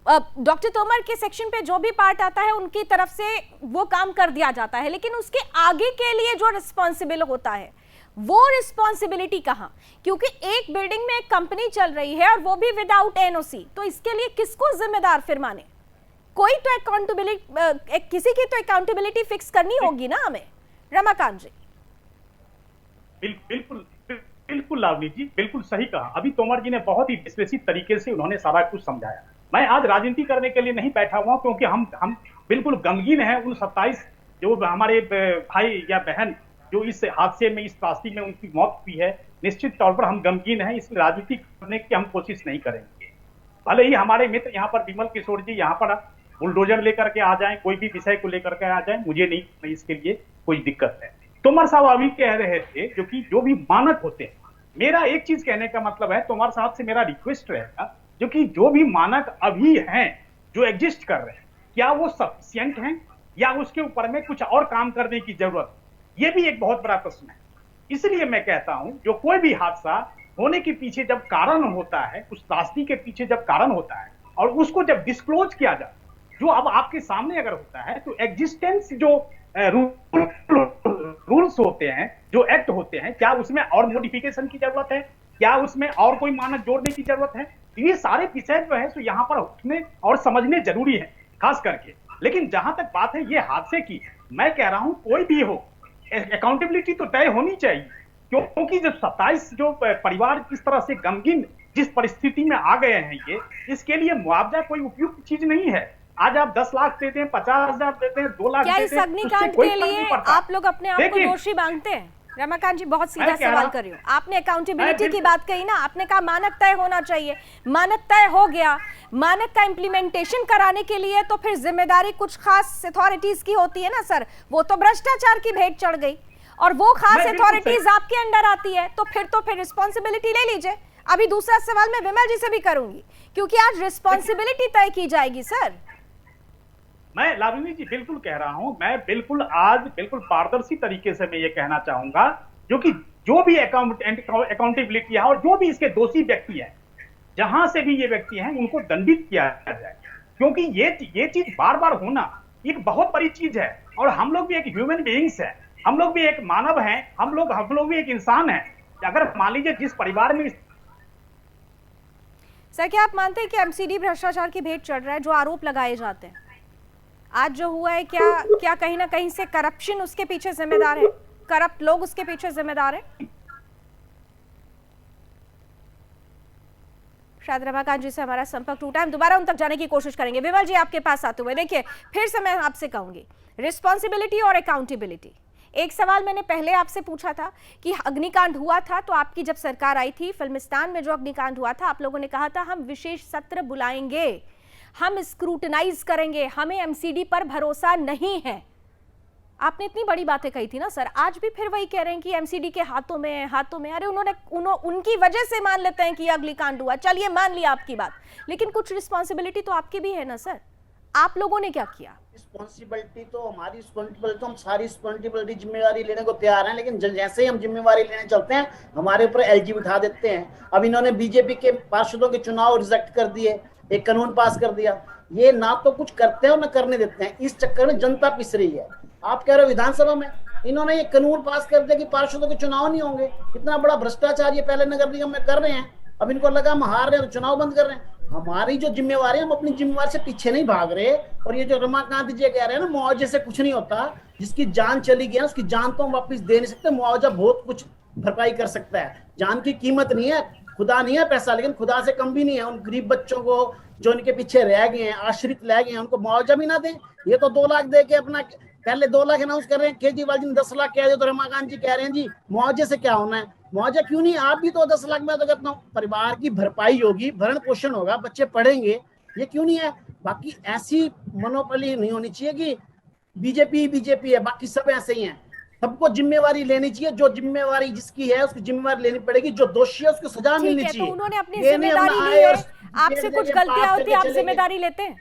डॉक्टर तोमर के सेक्शन पे जो भी पार्ट आता है उनकी तरफ से वो काम कर दिया जाता है, लेकिन उसके आगे के लिए जो रिस्पॉन्सिबल होता है वो रिस्पॉन्सिबिलिटी कहाँ? क्योंकि एक बिल्डिंग में एक कंपनी चल रही है और वो भी विदाउट एनओसी, तो इसके लिए किसको जिम्मेदार फिर माने? कोई तो अकाउंटेबिलिटी, किसी की तो अकाउंटेबिलिटी फिक्स करनी होगी ना हमें। रमाकांत जी बिल्कुल लावनी जी, बिल्कुल सही कहा। अभी तोमर जी ने बहुत ही विश्लेषित तरीके से उन्होंने सारा कुछ समझाया। मैं आज राजनीति करने के लिए नहीं बैठा हुआ, क्योंकि हम बिल्कुल गमगीन हैं उन 27 जो हमारे भाई या बहन जो इस हादसे में, इस त्रासदी में उनकी मौत हुई है। निश्चित तौर पर हम गमगीन हैं, इसलिए राजनीति करने की हम कोशिश नहीं करेंगे। भले ही हमारे मित्र यहाँ पर विमल किशोर जी यहाँ पर बुलडोजर लेकर के आ जाएं, कोई भी विषय को लेकर के आ जाएं, मुझे नहीं इसके लिए कोई दिक्कत है। तोमर साहब अभी कह रहे थे जो भी मानक होते हैं, मेरा एक चीज कहने का मतलब है, तोमर साहब से मेरा रिक्वेस्ट रहेगा जो भी मानक अभी हैं, जो एग्जिस्ट कर रहे हैं, क्या वो सफिशिएंट हैं या उसके ऊपर में कुछ और काम करने की जरूरत? ये भी एक बहुत बड़ा प्रश्न है। इसलिए मैं कहता हूं जो कोई भी हादसा होने के पीछे जब कारण होता है, उस त्रासदी के पीछे जब कारण होता है और उसको जब डिस्क्लोज किया जाए, जो अब आपके सामने अगर होता है, तो एग्जिस्टेंस जो रूल्स होते हैं, जो एक्ट होते हैं, क्या उसमें और मॉडिफिकेशन की जरूरत है? क्या उसमें और कोई मानक जोड़ने की जरूरत है? ये सारे विषय जो है सो यहाँ पर उठने और समझने जरूरी है खास करके। लेकिन जहां तक बात है ये हादसे की, मैं कह रहा हूं कोई भी हो, अकाउंटेबिलिटी तो तय होनी चाहिए, क्योंकि जब 27 जो परिवार किस तरह से गमगीन जिस परिस्थिति में आ गए हैं, ये इसके लिए मुआवजा कोई उपयुक्त चीज नहीं है। आज आप 10 लाख देते हैं, 50,000 देते हैं, 2 लाख क्या देते इस हैं, अग्निकांड के लिए आप लोग अपने आप को दोषी मांगते हैं? रमाकांत जी बहुत सीधा सवाल कर रही हूँ। आपने अकाउंटेबिलिटी की बात कही ना, आपने कहा मानक तय होना चाहिए, मानक तय हो गया, मानक का इम्प्लीमेंटेशन कराने के लिए तो फिर जिम्मेदारी कुछ खास अथॉरिटीज की होती है ना सर। वो तो भ्रष्टाचार की भेंट चढ़ गई और वो खास अथॉरिटीज आपके अंडर आती है, तो फिर रिस्पॉन्सिबिलिटी ले लीजिए। अभी दूसरा सवाल मैं विमल जी से भी करूंगी, क्योंकि आज रिस्पॉन्सिबिलिटी तय की जाएगी सर। मैं लावणी जी बिल्कुल कह रहा हूं, मैं बिल्कुल पारदर्शी तरीके से मैं ये कहना चाहूंगा, जो भी अकाउंटेबिलिटी है और जो भी इसके दोषी व्यक्ति है, जहां से भी ये व्यक्ति हैं, उनको दंडित किया जाए, क्योंकि ये चीज बार बार होना एक बहुत बड़ी चीज है। और हम लोग भी एक ह्यूमन बीइंग्स है, हम लोग भी एक मानव हैं, हम लोग भी एक इंसान हैं। अगर मान लीजिए जिस परिवार में सर, क्या आप मानते हैं कि एमसीडी भ्रष्टाचार की भेंट चढ़ रहा है? जो आरोप लगाए जाते हैं आज जो हुआ है, क्या कहीं ना कहीं से करप्शन उसके पीछे जिम्मेदार है? करप्ट लोग उसके पीछे जिम्मेदार है? शायद रमाकांत जी से हमारा संपर्क टूटा, हम दोबारा उन तक जाने की कोशिश करेंगे। विमल जी आपके पास आते हुए, देखिए फिर से मैं आपसे कहूंगी रिस्पॉन्सिबिलिटी और अकाउंटेबिलिटी। एक सवाल मैंने पहले आपसे पूछा था कि अग्निकांड हुआ था तो आपकी जब सरकार आई थी, फिल्मिस्तान में जो अग्निकांड हुआ था, आप लोगों ने कहा था हम विशेष सत्र बुलाएंगे, हम स्क्रूटनाइज करेंगे, हमें एमसीडी पर भरोसा नहीं है। आपने इतनी बड़ी बातें कही थी ना सर, आज भी फिर वही कह रहे हैं कि एमसीडी के हाथों में। अरे उनकी वजह से मान लेते हैं कि अग्निकांड हुआ, चलिए मान लिया आपकी बात, लेकिन कुछ रिस्पॉन्सिबिलिटी तो आपकी भी है ना सर। आप लोगों ने क्या किया? रिस्पॉन्सिबिलिटी तो हमारी रिस्पॉन्सिबिलिटी, तो हम सारी रिस्पॉन्सिबिलिटी जिम्मेवारी लेने को तैयार हैं, लेकिन जैसे ही हम जिम्मेवारी लेने चलते हैं हमारे ऊपर एलजी उठा देते हैं। अब इन्होंने बीजेपी के पार्षदों के चुनाव रिजेक्ट कर दिए, एक कानून पास कर दिया। ये ना तो कुछ करते हैं और ना करने देते हैं, इस चक्कर में जनता पिस रही है। आप कह रहे हो विधानसभा में इन्होंने ये कानून पास कर दिया कि पार्षदों के चुनाव नहीं होंगे। इतना बड़ा भ्रष्टाचार ये पहले नगर निगम में कर रहे हैं, अब इनको लगा हम हार रहे हैं तो चुनाव बंद कर रहे हैं। हमारी जो जिम्मेवारी है, हम अपनी जिम्मेवारी से पीछे नहीं भाग रहे। और ये जो रमाकांत जी कह रहे हैं ना मुआवजे से कुछ नहीं होता, जिसकी जान चली गई है उसकी जान तो हम वापस दे नहीं सकते, मुआवजा बहुत कुछ भरपाई कर सकता है। जान की कीमत नहीं है, खुदा नहीं है पैसा, लेकिन खुदा से कम भी नहीं है। उन गरीब बच्चों को जो इनके पीछे रह गए हैं, आश्रित रह गए हैं, उनको मुआवजा भी ना दें। ये तो 2 लाख दे के अपना, पहले 2 लाख अनाउंस कर रहे हैं, केजरीवाल जी ने 10 लाख कह दिया, तो रमाकांत जी कह रहे हैं जी मुआवजे से क्या होना है। मुआवजा क्यों नहीं, आप भी तो 10 लाख में तो कहता हूँ परिवार की भरपाई होगी, भरण पोषण होगा, बच्चे पढ़ेंगे, ये क्यों नहीं है। बाकी ऐसी मोनोपोली नहीं होनी चाहिए कि बीजेपी है बाकी सब ऐसे ही हैं। सबको जिम्मेवारी लेनी चाहिए, जो जिम्मेवारी जिसकी है उसकी जिम्मेवारी लेनी पड़ेगी, जो दोषी है उसको सजा मिलनी ठीक है, चाहिए। तो उन्होंने अपनी ये नहीं जिम्मेदारी अपना ली है। आए और आपसे कुछ गलतियां होती है, आप जिम्मेदारी लेते हैं?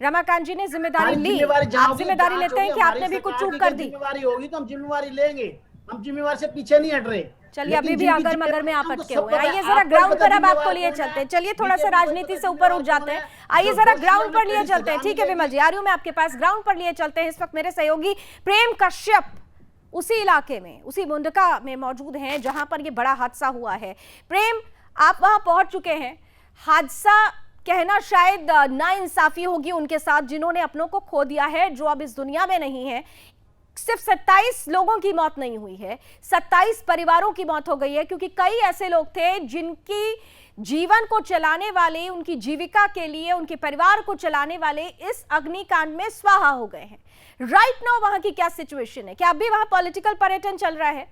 रमाकांत जी ने जिम्मेदारी ली, आप जिम्मेदारी लेते हैं कि आपने भी कुछ चूक कर दी? जिम्मेवारी होगी तो हम जिम्मेवारी लेंगे, हम जिम्मेवारी से पीछे नहीं हट रहे। चलिए, अभी भी अगर मगर में आप अटके हुए। आइए जरा ग्राउंड पर अब आपको लिए चलते हैं। चलिए थोड़ा सा राजनीति से ऊपर उठ जाते हैं, आइए जरा ग्राउंड पर लिए चलते हैं। ठीक है विमल जी, आ रही हूं मैं आपके पास। ग्राउंड पर लिए चलते हैं। इस वक्त मेरे सहयोगी प्रेम कश्यप उसी इलाके में, उसी मुंडका में मौजूद हैं जहां पर ये बड़ा हादसा हुआ है। प्रेम, आप वहां पहुंच चुके हैं। हादसा कहना शायद नाइंसाफी होगी उनके साथ जिन्होंने अपनों को खो दिया है, जो अब इस दुनिया में नहीं है। सिर्फ 27 लोगों की मौत नहीं हुई है, 27 परिवारों की मौत हो गई है, क्योंकि कई ऐसे लोग थे जिनकी जीवन को चलाने वाले, उनकी जीविका के लिए, उनके परिवार को चलाने वाले इस अग्निकांड में स्वाहा हो गए हैं। राइट नाउ वहां की क्या सिचुएशन है? क्या अभी वहां पॉलिटिकल पर्यटन चल रहा है?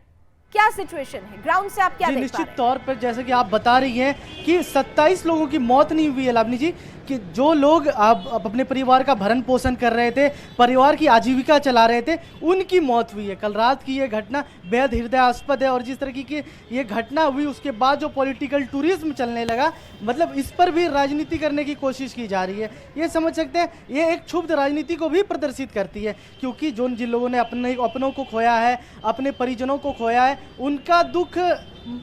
क्या सिचुएशन है ग्राउंड से, आप क्या देख पा रहे हैं? निश्चित तौर पर जैसे कि आप बता रही हैं कि 27 लोगों की मौत नहीं हुई है लावनी जी, कि जो लोग अब अपने परिवार का भरण पोषण कर रहे थे, परिवार की आजीविका चला रहे थे, उनकी मौत हुई है। कल रात की ये घटना बेहद हृदयास्पद है। और जिस तरह की ये घटना हुई उसके बाद जो पॉलिटिकल टूरिज्म चलने लगा, मतलब इस पर भी राजनीति करने की कोशिश की जा रही है। ये समझ सकते हैं, ये एक क्षुब्ध राजनीति को भी प्रदर्शित करती है, क्योंकि जिन लोगों ने अपनों को खोया है, अपने परिजनों को खोया है, उनका दुख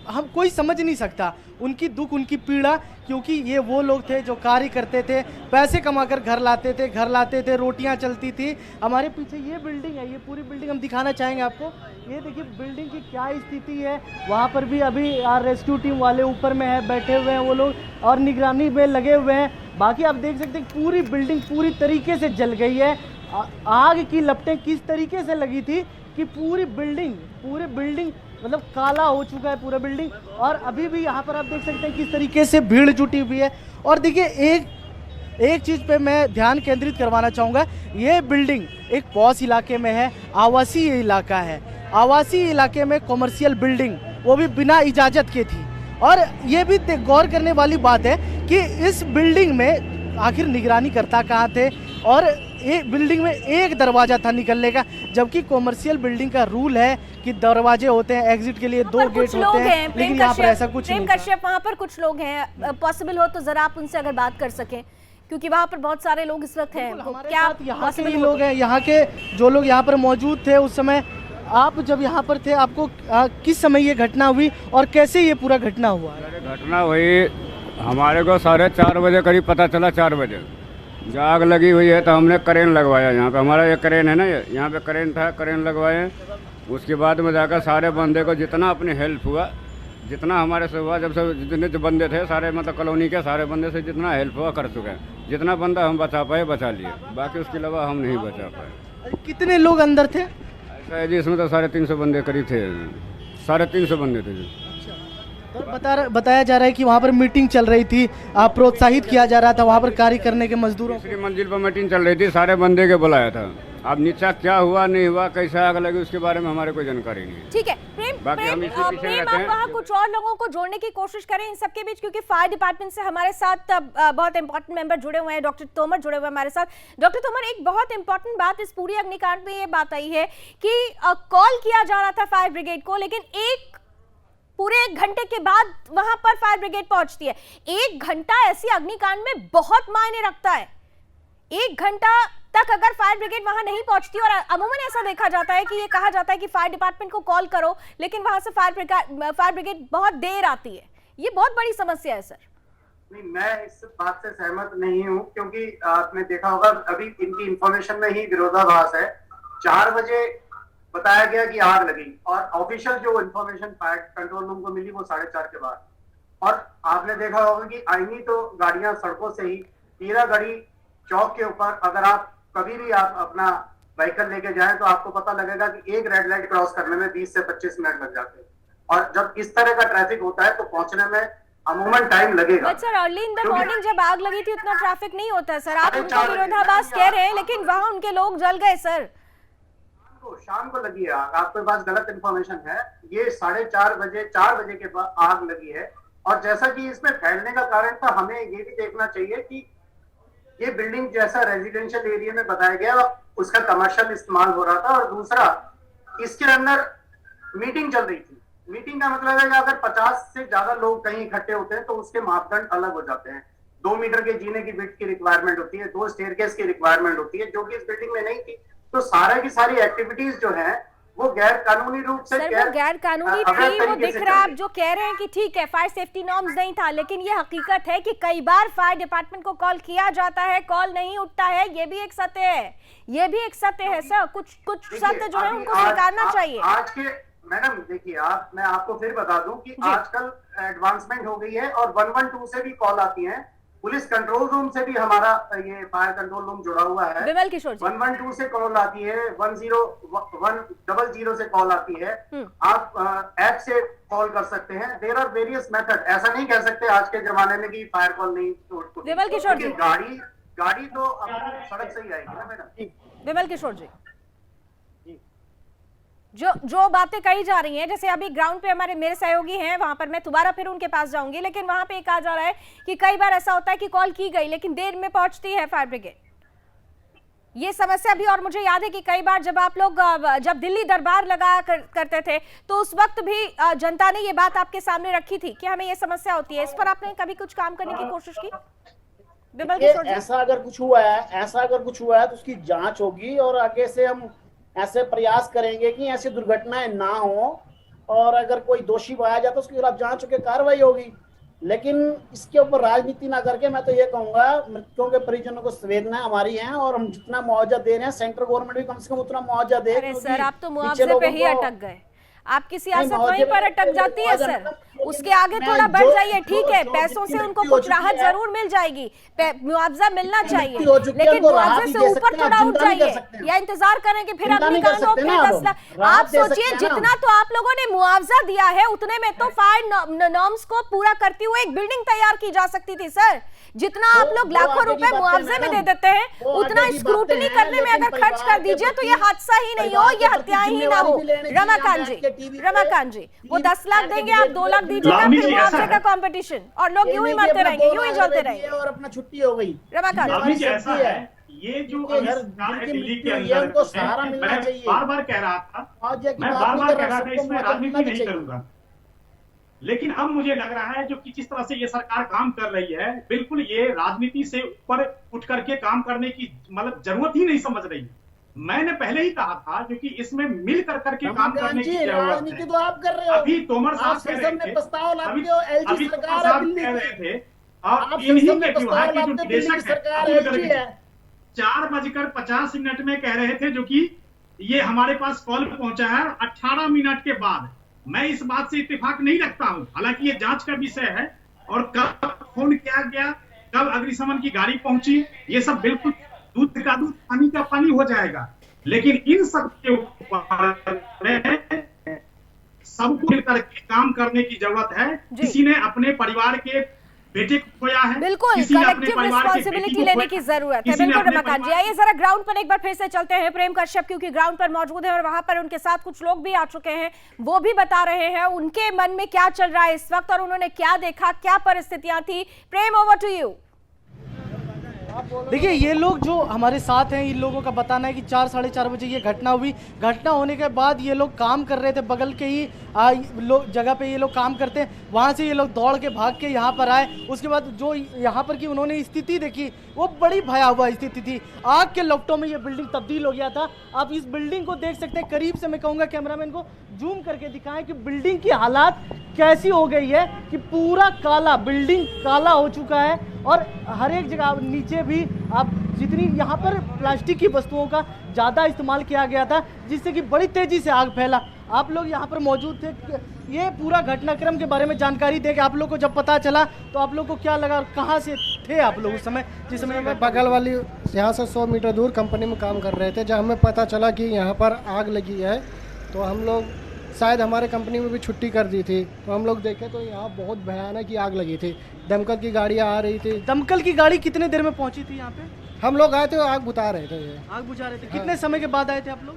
हम कोई समझ नहीं सकता। उनकी दुख, उनकी पीड़ा, क्योंकि ये वो लोग थे जो कार्य करते थे, पैसे कमाकर घर लाते थे, रोटियां चलती थी। हमारे पीछे ये बिल्डिंग है, ये पूरी बिल्डिंग हम दिखाना चाहेंगे आपको। ये देखिए बिल्डिंग की क्या स्थिति है। वहाँ पर भी अभी रेस्क्यू टीम वाले ऊपर में है, बैठे हुए हैं वो लोग और निगरानी में लगे हुए हैं। बाकी आप देख सकते हैं पूरी बिल्डिंग पूरी तरीके से जल गई है। आग की लपटें किस तरीके से लगी थी कि पूरी बिल्डिंग मतलब काला हो चुका है पूरा बिल्डिंग। और अभी भी यहाँ पर आप देख सकते हैं किस तरीके से भीड़ जुटी हुई है। और देखिए एक चीज़ पे मैं ध्यान केंद्रित करवाना चाहूँगा, ये बिल्डिंग एक पॉश इलाके में है, आवासीय इलाका है। आवासीय इलाके में कॉमर्शियल बिल्डिंग, वो भी बिना इजाज़त के थी। और ये भी गौर करने वाली बात है कि इस बिल्डिंग में आखिर निगरानी करता कहाँ थे। और एक बिल्डिंग में एक दरवाजा था निकलने का, जबकि कॉमर्शियल बिल्डिंग का रूल है कि दरवाजे होते हैं एग्जिट के लिए, 2 गेट होते हैं, लेकिन यहाँ पर ऐसा कुछ नहीं। प्रेम कश्यप, वहाँ पर कुछ लोग हैं, पॉसिबल हो तो जरा आप उनसे अगर बात कर सकें, क्योंकि वहाँ पर बहुत सारे लोग इस वक्त हैं। क्या यहाँ के ही लोग हैं, यहाँ के जो लोग यहाँ पर मौजूद थे उस समय, आप जब यहाँ पर थे, आपको किस समय ये घटना हुई और कैसे ये पूरा घटना हुआ? घटना हुई हमारे को 4:30 बजे करीब पता चला, 4 बजे आग लगी हुई है। तो हमने करेन लगवाया, यहाँ पे हमारा ये करेन है ना, यहाँ पे करेन था, करेन लगवाए। उसके बाद में जाकर सारे बंदे को जितना अपनी हेल्प हुआ, जितना हमारे से हुआ, जब से जितने जो बंदे थे सारे, मतलब कॉलोनी के सारे बंदे से जितना हेल्प हुआ कर चुके हैं। जितना बंदा हम बचा पाए बचा लिए, बाकी उसके अलावा हम नहीं बचा पाए। कितने लोग अंदर थे? ऐसा है जी, इसमें तो 350 बंदे करीब थे, 350 बंदे थे जी। बताया जा रहा है कि वहाँ पर मीटिंग चल रही थी, प्रोत्साहित किया जा रहा था वहाँ पर कार्य करने के मजदूरों। तीसरी मंजिल पर मीटिंग चल रही थी, सारे बंदे के बुलाया था। अब नीचा क्या हुआ नहीं हुआ, कैसे आग लगी, उसके बारे में हमारे कोई जानकारी नहीं है। ठीक है प्रेम, आप वहाँ कुछ और लोगों को जोड़ने की कोशिश करें इन सबके बीच, क्योंकि फायर डिपार्टमेंट से हमारे साथ बहुत इंपॉर्टेंट मेंबर जुड़े हुए हैं। डॉक्टर तोमर जुड़े हुए हैं हमारे साथ। डॉक्टर तोमर, एक बहुत इंपॉर्टेंट बात इस पूरी अग्निकांड में ये बात आई है कि कॉल किया जा रहा था फायर ब्रिगेड को, लेकिन पूरे 1 घंटे के बाद वहां पर फायर ब्रिगेड पहुंचती है। 1 घंटा ऐसी अग्निकांड में बहुत मायने रखता है। 1 घंटा तक अगर फायर ब्रिगेड वहां नहीं पहुंचती, और अमूमन ऐसा देखा जाता है कि ये कहा जाता है कि फायर डिपार्टमेंट को कॉल करो, लेकिन वहां से फायर ब्रिगेड बहुत देर आती है। ये बहुत बड़ी समस्या है सर। नहीं, मैं इस बात से सहमत नहीं हूं, क्योंकि आपने देखा होगा अभी इनकी इंफॉर्मेशन में ही विरोधाभास है। 4 बजे बताया गया कि आग लगी, और ऑफिशियल जो इन्फॉर्मेशन फायर कंट्रोल रूम को मिली वो 4:30 के बाद। और आपने देखा होगा कि आईनी तो गाड़ियां सड़कों से ही, हीरागढ़ी चौक के ऊपर अगर आप कभी भी आप अपना व्हीकल लेके जाएं तो आपको पता लगेगा कि एक रेड लाइट क्रॉस करने में 20 से 25 मिनट लग जाते हैं। और जब इस तरह का ट्रैफिक होता है तो पहुंचने में अमूमन टाइम लगेगा। But sir early in the morning जब आग लगी थी उतना ट्रैफिक नहीं होता सर, आप उनका विरोधाभास कह रहे हैं, लेकिन वहां उनके लोग जल गए सर। शाम को लगी है आग, आपके पास गलत इंफॉर्मेशन है। ये 4:30 बजे के बाद आग लगी है। और जैसा कि इसमें फैलने का कारण था, हमें ये भी देखना चाहिए कि ये बिल्डिंग जैसा रेजिडेंशियल एरिया में बताया गया उसका कमर्शियल इस्तेमाल हो रहा था। और दूसरा, इसके अंदर मीटिंग चल रही थी। मीटिंग का मतलब है कि अगर 50 से ज्यादा लोग कहीं इकट्ठे होते हैं तो उसके मापदंड अलग हो जाते हैं। 2 मीटर के जीने की विड्थ की रिक्वायरमेंट होती है, 2 स्टेयरकेस की रिक्वायरमेंट होती है, जो कि इस बिल्डिंग में नहीं थी। तो सारा की सारी एक्टिविटीज जो है वो गैर कानूनी रूप से सर वो गैर कानूनी थी, वो दिख रहा है। आप जो कह रहे हैं कि ठीक है फायर सेफ्टी नॉर्म्स नहीं था, लेकिन ये हकीकत है कि कई बार फायर डिपार्टमेंट को कॉल किया जाता है, कॉल नहीं उठता है, ये भी एक सत्य है, ये भी एक सत्य है सर। कुछ सत्य जो है उनको स्वीकारना चाहिए। आज के मैडम देखिए, मैं आपको फिर बता दूं कि आजकल एडवांसमेंट हो गई है और 112 से भी कॉल आती है, पुलिस कंट्रोल रूम से भी हमारा ये फायर कंट्रोल रूम जुड़ा हुआ है। विमल किशोर जी, 112 से कॉल आती है, 100 से कॉल आती है। आप ऐप से कॉल कर सकते हैं। There are various method. ऐसा नहीं कह सकते आज के जमाने में कि फायर कॉल नहीं। विमल किशोर जी, गाड़ी तो अपनी सड़क से ही आएगी ना मैडम। विमल किशोर जी, जो बातें कही जा रही हैं, जैसे अभी ग्राउंड पे मेरे सहयोगी हैं, वहां पर मैं दोबारा फिर उनके पास जाऊंगी, लेकिन वहां पे कहा जा रहा है कि कई बार ऐसा होता है कि कॉल की गई लेकिन देर में पहुंचती है फायर ब्रिगेड। ये समस्या भी, और मुझे याद है कि कई बार जब आप लोग जब दिल्ली दरबार लगा करते थे तो उस वक्त भी जनता ने ये बात आपके सामने रखी थी कि हमें ये समस्या होती है। इस पर आपने कभी कुछ काम करने की कोशिश की? विमल किशोर जी, ऐसा अगर कुछ हुआ है तो उसकी जांच होगी और आगे से हम ऐसे प्रयास करेंगे कि ऐसी दुर्घटनाएं ना हो, और अगर कोई दोषी पाया जाए तो उसके खिलाफ जांच होकर कार्रवाई होगी। लेकिन इसके ऊपर राजनीति ना करके मैं तो ये कहूंगा, मृतकों के परिजनों को संवेदना हमारी है और हम जितना मुआवजा दे रहे हैं, सेंट्रल गवर्नमेंट भी कम से कम उतना मुआवजा दे। अरे सर, आप तो मुआवजे पे ही अटक गए, आपकी सियासत वहीं पर अटक जाती है सर। उसके आगे थोड़ा बढ़ जाइए, ठीक है, पैसों से उनको कुछ राहत जरूर मिल जाएगी, मुआवजा मिलना चाहिए, लेकिन मुआवजे से ऊपर थोड़ा उठ जाइए या इंतजार करें कि फिर अपनी कानों पे 10 लाख। आप सोचिए, जितना तो आप लोगों ने मुआवजा दिया है उतने में तो फायर नॉर्म्स को पूरा करती हुई एक बिल्डिंग तैयार की जा सकती थी सर। जितना आप लोग लाखों रुपए मुआवजे में दे देते हैं, उतना स्क्रूटनी करने में अगर खर्च कर दीजिए तो ये हादसा ही नहीं हो, ये हत्याएं ही ना हो। रमाकांत जी, वो 10 लाख देंगे, आप 2 लाख दीजिएगा, फिर मुआवजे का कंपटीशन, और लोग यूं ही मरते रहेंगे, यूं ही जलते रहेंगे और अपना छुट्टी हो गई। रमाकांत, ये जो दिल्ली के अंदर उनको सहारा मिलना चाहिए। बार कह रहा था, मैं बार कह रहा था इसमें राजनीति नहीं करूंगा, लेकिन अब मुझे लग रहा है जो कि जिस तरह से ये सरकार काम कर रही है, बिल्कुल ये राजनीति से ऊपर उठ करके काम करने की मतलब जरूरत ही नहीं समझ रही। मैंने पहले ही कहा था जो कि इसमें मिल करके काम करने की जरूरत है। तो आप कर रहे हो, अभी तोमर साहब कह रहे थे, अभी तोमर साहब कह रहे थे, और इन्हीं के विभाग के जो निदेशक है 4:50 में कह रहे थे, जो कि ये हमारे पास कॉल पहुंचा है 18 मिनट के बाद। मैं इस बात से इत्तेफाक नहीं रखता हूं, हालांकि ये जांच का विषय है, और कब फोन किया गया, कब अग्निशमन की गाड़ी पहुंची, ये सब बिल्कुल दूध का दूध पानी का पानी हो जाएगा। लेकिन इन सब के ऊपर सबको मिलकर काम करने की जरूरत है। किसी ने अपने परिवार के बेटे को खोया है, बिल्कुल कलेक्टिव रिस्पांसिबिलिटी लेने की जरूरत है। बिल्कुल रमाकांत जी, आइए जरा ग्राउंड पर एक बार फिर से चलते हैं। प्रेम कश्यप क्योंकि ग्राउंड पर मौजूद है और वहां पर उनके साथ कुछ लोग भी आ चुके हैं, वो भी बता रहे हैं उनके मन में क्या चल रहा है इस वक्त और उन्होंने क्या देखा, क्या परिस्थितियां थी। प्रेम, ओवर टू यू। देखिए, ये लोग जो हमारे साथ हैं, इन लोगों का बताना है कि 4 साढ़े 4 बजे ये घटना हुई। घटना होने के बाद ये लोग काम कर रहे थे, बगल के ही जगह पे ये लोग काम करते हैं, वहाँ से ये लोग दौड़ के भाग के यहाँ पर आए। उसके बाद जो यहाँ पर की उन्होंने स्थिति देखी, वो बड़ी भयावह स्थिति थी। आग के लपटों में ये बिल्डिंग तब्दील हो गया था। आप इस बिल्डिंग को देख सकते हैं, करीब से मैं कहूँगा कैमरामैन को जूम करके दिखाएं कि बिल्डिंग की हालात कैसी हो गई है कि पूरा काला, बिल्डिंग काला हो चुका है। और हर एक जगह नीचे भी आप जितनी यहाँ पर प्लास्टिक की वस्तुओं का ज़्यादा इस्तेमाल किया गया था, जिससे कि बड़ी तेज़ी से आग फैला। आप लोग यहाँ पर मौजूद थे, ये पूरा घटनाक्रम के बारे में जानकारी दे के आप लोग को जब पता चला तो आप लोग को क्या लगा और कहाँ से थे आप लोग उस समय जिस समय मैं बगल वाली यहाँ से 100 मीटर दूर कंपनी में काम कर रहे थे। जब हमें पता चला कि यहाँ पर आग लगी है तो हम लोग शायद हमारे कंपनी में भी छुट्टी कर दी थी, तो हम लोग देखे तो यहाँ बहुत भयानक ही आग लगी थी। दमकल की गाड़ियाँ आ रही थी। दमकल की गाड़ी कितने देर में पहुंची थी यहाँ पे? हम लोग आए थे, आग बुझा रहे थे। ये आग बुझा रहे थे। कितने समय के बाद आए थे आप लोग?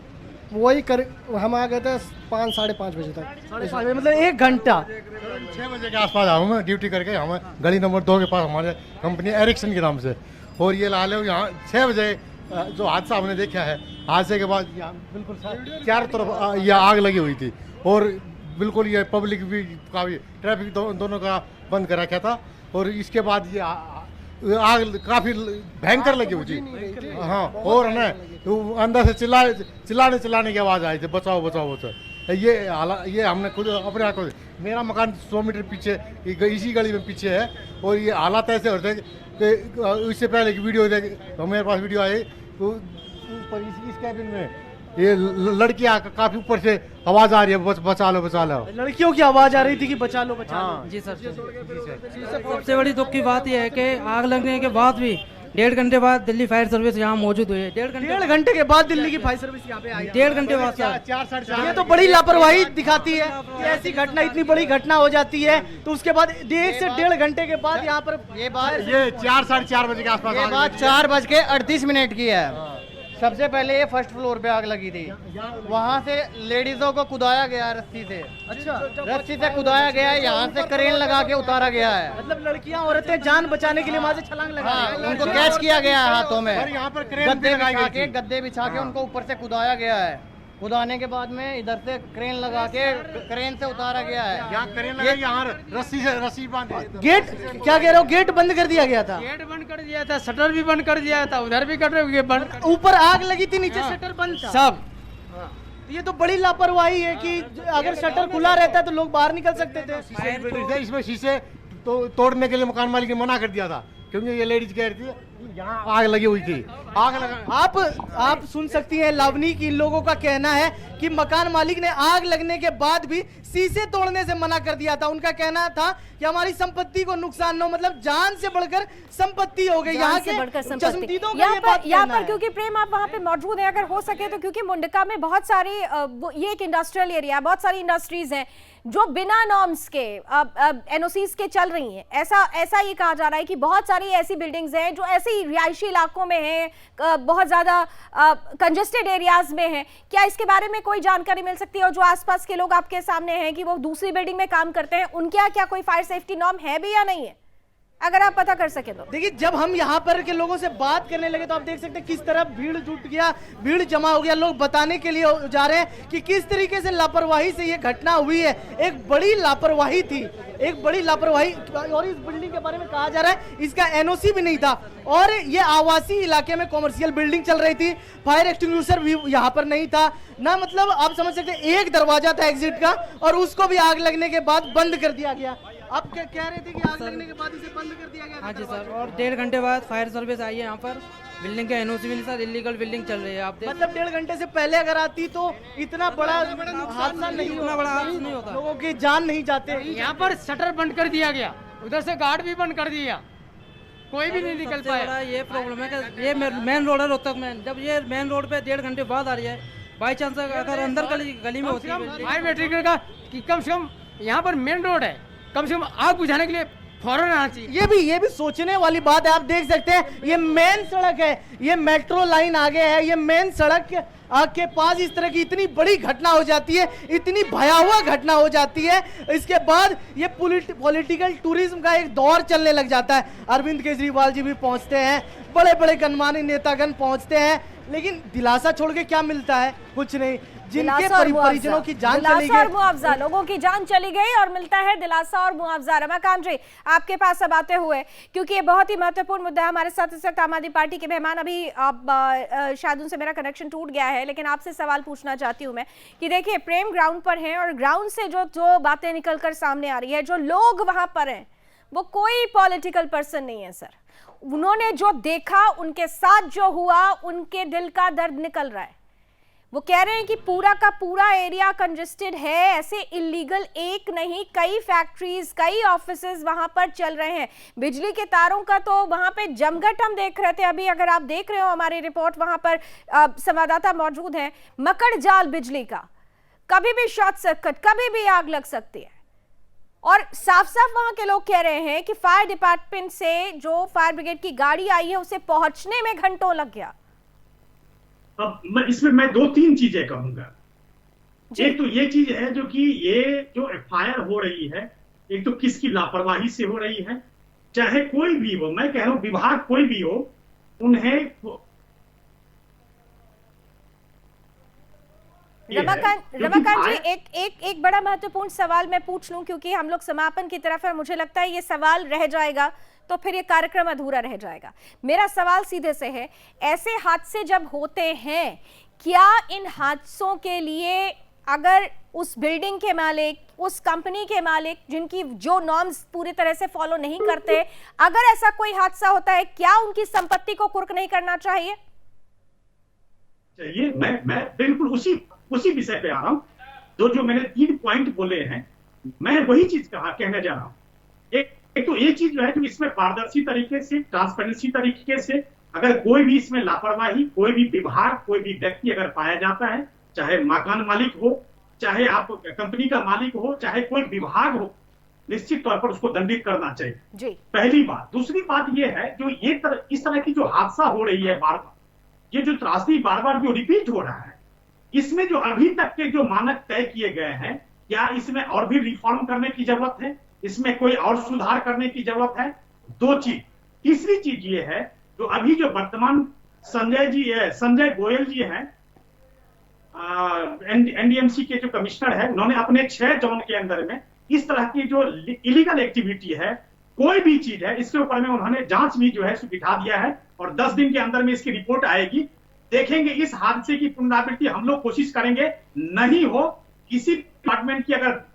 वही कर हम आ गए थे 5 साढ़े 5 बजे तक। 5:30 बजे, मतलब 1 घंटा। 6 बजे के आसपास आऊँ मैं ड्यूटी करके। हमें गली नंबर 2 के पास हमारे कंपनी एरिक्सन के नाम से, और ये ला लो यहाँ 6 बजे जो हादसा हमने देखा है, हादसे के बाद यहाँ बिल्कुल चारों तरफ ये आग लगी हुई थी और बिल्कुल ये पब्लिक भी काफ़ी ट्रैफिक दोनों का बंद कर रखा था। और इसके बाद ये आग काफ़ी भयंकर लगी हुई थी। हाँ, और है ना अंदर से चिल्लाने की आवाज़ आई थी, बचाओ बचाओ बचाओ। ये हमने खुद अपने आँखों से, मेरा मकान 100 मीटर पीछे इसी गली में पीछे है, और ये हालात ऐसे होते हैं कि इससे पहले की वीडियो तो मेरे पास वीडियो आई तो ऊपर इस कैबिन में ये लड़कियाँ काफ़ी ऊपर से आवाज़ आ रही है, बचा लो बचा लो। लड़कियों की आवाज़ आ रही थी कि बचा लो बचा लो। जी सर। सबसे बड़ी दुख की बात यह है कि आग लगने के बाद भी 1.5 घंटे बाद दिल्ली फायर सर्विस यहाँ मौजूद हुई है। 1.5 घंटे के बाद दिल्ली की फायर सर्विस यहाँ पे आई। 1.5 घंटे बाद सर। 4-4:30 ये तो बड़ी लापरवाही दिखाती है कि ऐसी घटना, इतनी बड़ी घटना हो जाती है तो उसके बाद 1 से 1.5 घंटे के बाद यहाँ पर ये 4-4:30 बजे के आसपास। ये बात 4:38 की है। सबसे पहले ये फर्स्ट फ्लोर पे आग लगी थी, वहाँ से लेडीजों को कुदाया गया रस्सी से। अच्छा, रस्सी से कुदाया गया है, यहाँ से क्रेन लगा के उतारा गया है। मतलब लड़कियां औरतें जान बचाने के लिए वहाँ से छलांग लगा रही हैं। उनको कैच किया गया है हाथों में, यहाँ पर गद्दे बिछा के उनको ऊपर से कुदाया गया है। कुदाने के बाद में इधर से क्रेन लगा के क्रेन से उतारा गया है। यहाँ क्रेन लगा, यहाँ रस्सी बांधे। गेट क्या कह रहे हो? गेट बंद कर दिया गया था? गेट बंद कर दिया था, शटर भी बंद कर दिया था, उधर भी कर रहे बंद। ऊपर आग लगी थी, नीचे शटर बंद था सब। ये तो बड़ी लापरवाही है कि अगर शटर खुला रहता तो लोग बाहर निकल सकते थे। इसमें शीशे तोड़ने के लिए मकान मालिक ने मना कर दिया था, क्योंकि ये लेडीज कह रही थी यहाँ आग लगी हुई थी। आग लगा, आप सुन सकती हैं लावनी की इन लोगों का कहना है कि मकान मालिक ने आग लगने के बाद भी शीशे तोड़ने से मना कर दिया था। उनका कहना था कि हमारी संपत्ति को नुकसान न हो, मतलब जान से बढ़कर संपत्ति हो गई। यहाँ के चश्मदीदों का ये बात यहाँ पर क्योंकि प्रेम आप वहाँ पे मौजूद है, अगर हो सके तो, क्योंकि मुंडका में बहुत सारी ये एक इंडस्ट्रियल एरिया, बहुत सारी इंडस्ट्रीज हैं जो बिना नॉर्म्स के एनओसीज के चल रही हैं। ऐसा ये कहा जा रहा है कि बहुत सारी ऐसी बिल्डिंग्स हैं जो ऐसे ही रिहायशी इलाकों में हैं, बहुत ज्यादा कंजेस्टेड एरियाज में हैं। क्या इसके बारे में कोई जानकारी मिल सकती है? और जो आसपास के लोग आपके सामने हैं कि वो दूसरी बिल्डिंग में काम करते हैं, उनके यहाँ क्या कोई फायर सेफ्टी नॉर्म है भी या नहीं है, अगर आप पता कर सके तो? देखिए, जब हम यहाँ पर के लोगों से बात करने लगे तो आप देख सकते हैं किस तरह भीड़ जुट गया, भीड़ जमा हो गया। लोग बताने के लिए जा रहे हैं कि किस तरीके से लापरवाही से ये घटना हुई है। एक बड़ी लापरवाही थी, एक बड़ी लापरवाही। और इस बिल्डिंग के बारे में कहा जा रहा है इसका एनओसी भी नहीं था, और ये आवासीय इलाके में कॉमर्शियल बिल्डिंग चल रही थी। फायर एक्सटिंग्विशर भी यहाँ पर नहीं था ना, मतलब आप समझ सकते हैं एक दरवाजा था एग्जिट का, और उसको भी आग लगने के बाद बंद कर दिया गया। आप क्या कह रहे थे कि आग लगने के बाद इसे बंद कर दिया गया? हाँ जी सर, और 1.5 घंटे बाद फायर सर्विस आई है यहाँ पर। बिल्डिंग का एनओसी भी नहीं सर, इलीगल बिल्डिंग चल रही है। आप मतलब 1.5 घंटे से पहले अगर आती तो इतना बड़ा हादसा नहीं होता, लोगों की जान नहीं जाते। यहाँ पर शटर बंद कर दिया गया, उधर से गार्ड भी बंद कर दिया, कोई भी नहीं निकल पाया। ये प्रॉब्लम है कि ये मेन रोड है रोहतक में, जब ये मेन रोड पे 1.5 घंटे बाद आ रही है, बाई चांस अगर अंदर गली में होती है फायर ब्रिगेड का कि कम से कम यहाँ पर मेन रोड है, कम से कम आग बुझाने के लिए फौरन आना चाहिए। ये भी सोचने वाली बात है। आप देख सकते हैं ये मेन सड़क है, ये मेट्रो लाइन आगे है, ये मेन सड़क के पास इस तरह की इतनी बड़ी घटना हो जाती है, इतनी भयावह घटना हो जाती है। इसके बाद ये पॉलिटिकल टूरिज्म का एक दौर चलने लग जाता है। अरविंद केजरीवाल जी भी पहुंचते हैं, बड़े बड़े गणमान्य नेतागण पहुंचते हैं, लेकिन दिलासा छोड़ के क्या मिलता है? कुछ नहीं। जिनके परिजनों की जान चली गई, मुआवजा, लोगों की जान चली गई और मिलता है दिलासा और मुआवजा। रमाकांत जी, आपके पास अब आते हुए, क्योंकि ये बहुत ही महत्वपूर्ण मुद्दा है। हमारे साथ इस वक्त आम आदमी पार्टी के मेहमान, अभी आप शायद उनसे मेरा कनेक्शन टूट गया है, लेकिन आपसे सवाल पूछना चाहती हूँ मैं कि देखिए, प्रेम ग्राउंड पर है और ग्राउंड से जो बातें निकल कर सामने आ रही है, जो लोग वहां पर हैं वो कोई पॉलिटिकल पर्सन नहीं है सर। उन्होंने जो देखा, उनके साथ जो हुआ, उनके दिल का दर्द निकल रहा है। वो कह रहे हैं कि पूरा का पूरा एरिया कंजेस्टेड है। ऐसे इलीगल एक नहीं कई फैक्ट्रीज, कई ऑफिसेज वहां पर चल रहे हैं। बिजली के तारों का तो वहां पे जमघट हम देख रहे थे। अभी अगर आप देख रहे हो हमारी रिपोर्ट, वहां पर संवाददाता मौजूद हैं। मकड़ जाल बिजली का, कभी भी शॉर्ट सर्किट, कभी भी आग लग सकती है। और साफ साफ वहां के लोग कह रहे हैं कि फायर डिपार्टमेंट से जो फायर ब्रिगेड की गाड़ी आई है उसे पहुंचने में घंटों लग गया। अब इसमें मैं 2-3 चीजें कहूंगा। एक तो ये चीज है जो कि ये जो एफआईआर हो रही है, एक तो किसकी लापरवाही से हो रही है, चाहे कोई भी हो, मैं कह रहा हूं विभाग कोई भी हो, उन्हें रमाकांत जी, एक बड़ा महत्वपूर्ण सवाल मैं पूछ लूं, क्योंकि हम लोग समापन की तरफ है। मुझे लगता है ये सवाल रह जाएगा तो फिर ये कार्यक्रम अधूरा रह जाएगा। मेरा सवाल सीधे से है, ऐसे हादसे जब होते हैं, क्या इन हादसों के लिए अगर उस बिल्डिंग के मालिक, उस कंपनी के मालिक जिनकी जो नॉर्म्स पूरी तरह से फॉलो नहीं करते, अगर ऐसा कोई हादसा होता है, क्या उनकी संपत्ति को कुर्क नहीं करना चाहिए? मैं बिल्कुल उसी विषय पे आ रहा हूं। जो मैंने 3 पॉइंट बोले हैं, मैं वही चीज कहने जा रहा हूं। एक तो ये चीज जो है, जो इसमें पारदर्शी तरीके से, ट्रांसपेरेंसी तरीके से, अगर कोई भी इसमें लापरवाही, कोई भी विभाग, कोई भी व्यक्ति अगर पाया जाता है, चाहे मकान मालिक हो, चाहे आप कंपनी का मालिक हो, चाहे कोई विभाग हो, निश्चित तौर पर उसको दंडित करना चाहिए जी। पहली बात। दूसरी बात ये है, जो इस तरह की जो हादसा हो रही है बार बार, ये जो त्रासदी बार बार जो रिपीट हो रहा है, इसमें जो अभी तक के जो मानक तय किए गए हैं, क्या इसमें और भी रिफॉर्म करने की जरूरत है? इसमें कोई और सुधार करने की जरूरत है? 2 चीज। तीसरी चीज ये है, जो अभी जो वर्तमान संजय गोयल जी हैं, एनडीएमसी के जो कमिश्नर है, उन्होंने अपने 6 जोन के अंदर में इस तरह की जो इलीगल एक्टिविटी है, कोई भी चीज है, इसके ऊपर में उन्होंने जांच भी जो है बिठा दिया है और 10 दिन के अंदर में इसकी रिपोर्ट आएगी। देखेंगे इस हादसे की पुनरावृत्ति हम लोग कोशिश करेंगे नहीं हो। किसी डिपार्टमेंट की अगर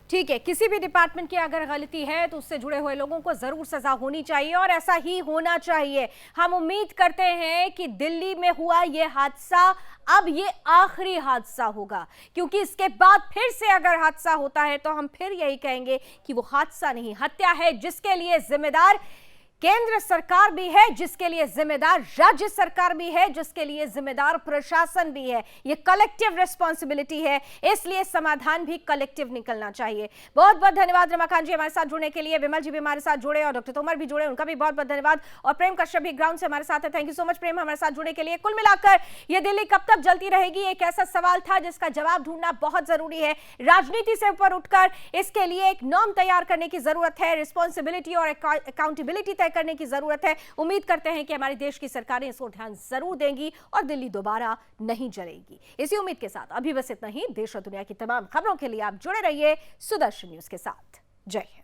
ठीक है, किसी भी डिपार्टमेंट की अगर गलती है तो उससे जुड़े हुए लोगों को जरूर सजा होनी चाहिए और ऐसा ही होना चाहिए। हम उम्मीद करते हैं कि दिल्ली में हुआ ये हादसा अब ये आखिरी हादसा होगा, क्योंकि इसके बाद फिर से अगर हादसा होता है तो हम फिर यही कहेंगे कि वो हादसा नहीं, हत्या है, जिसके लिए जिम्मेदार केंद्र सरकार भी है, जिसके लिए जिम्मेदार राज्य सरकार भी है, जिसके लिए जिम्मेदार प्रशासन भी है। ये कलेक्टिव रिस्पॉन्सिबिलिटी है, इसलिए समाधान भी कलेक्टिव निकलना चाहिए। बहुत बहुत धन्यवाद रमाकांत जी हमारे साथ जुड़ने के लिए। विमल जी भी हमारे साथ जुड़े और डॉक्टर तोमर भी जुड़े, उनका भी बहुत बहुत धन्यवाद। और प्रेम कश्यप भी ग्राउंड से हमारे साथ है। थैंक यू सो मच प्रेम, हमारे साथ जुड़ने के लिए। कुल मिलाकर ये दिल्ली कब तक जलती रहेगी, एक ऐसा सवाल था जिसका जवाब ढूंढना बहुत जरूरी है। राजनीति से ऊपर उठकर इसके लिए एक नॉर्म तैयार करने की जरूरत है, रिस्पॉन्सिबिलिटी और अकाउंटेबिलिटी करने की जरूरत है। उम्मीद करते हैं कि हमारे देश की सरकारें इसको ध्यान जरूर देंगी और दिल्ली दोबारा नहीं जलेगी। इसी उम्मीद के साथ अभी बस इतना ही। देश और दुनिया की तमाम खबरों के लिए आप जुड़े रहिए सुदर्शन न्यूज के साथ। जय हिंद।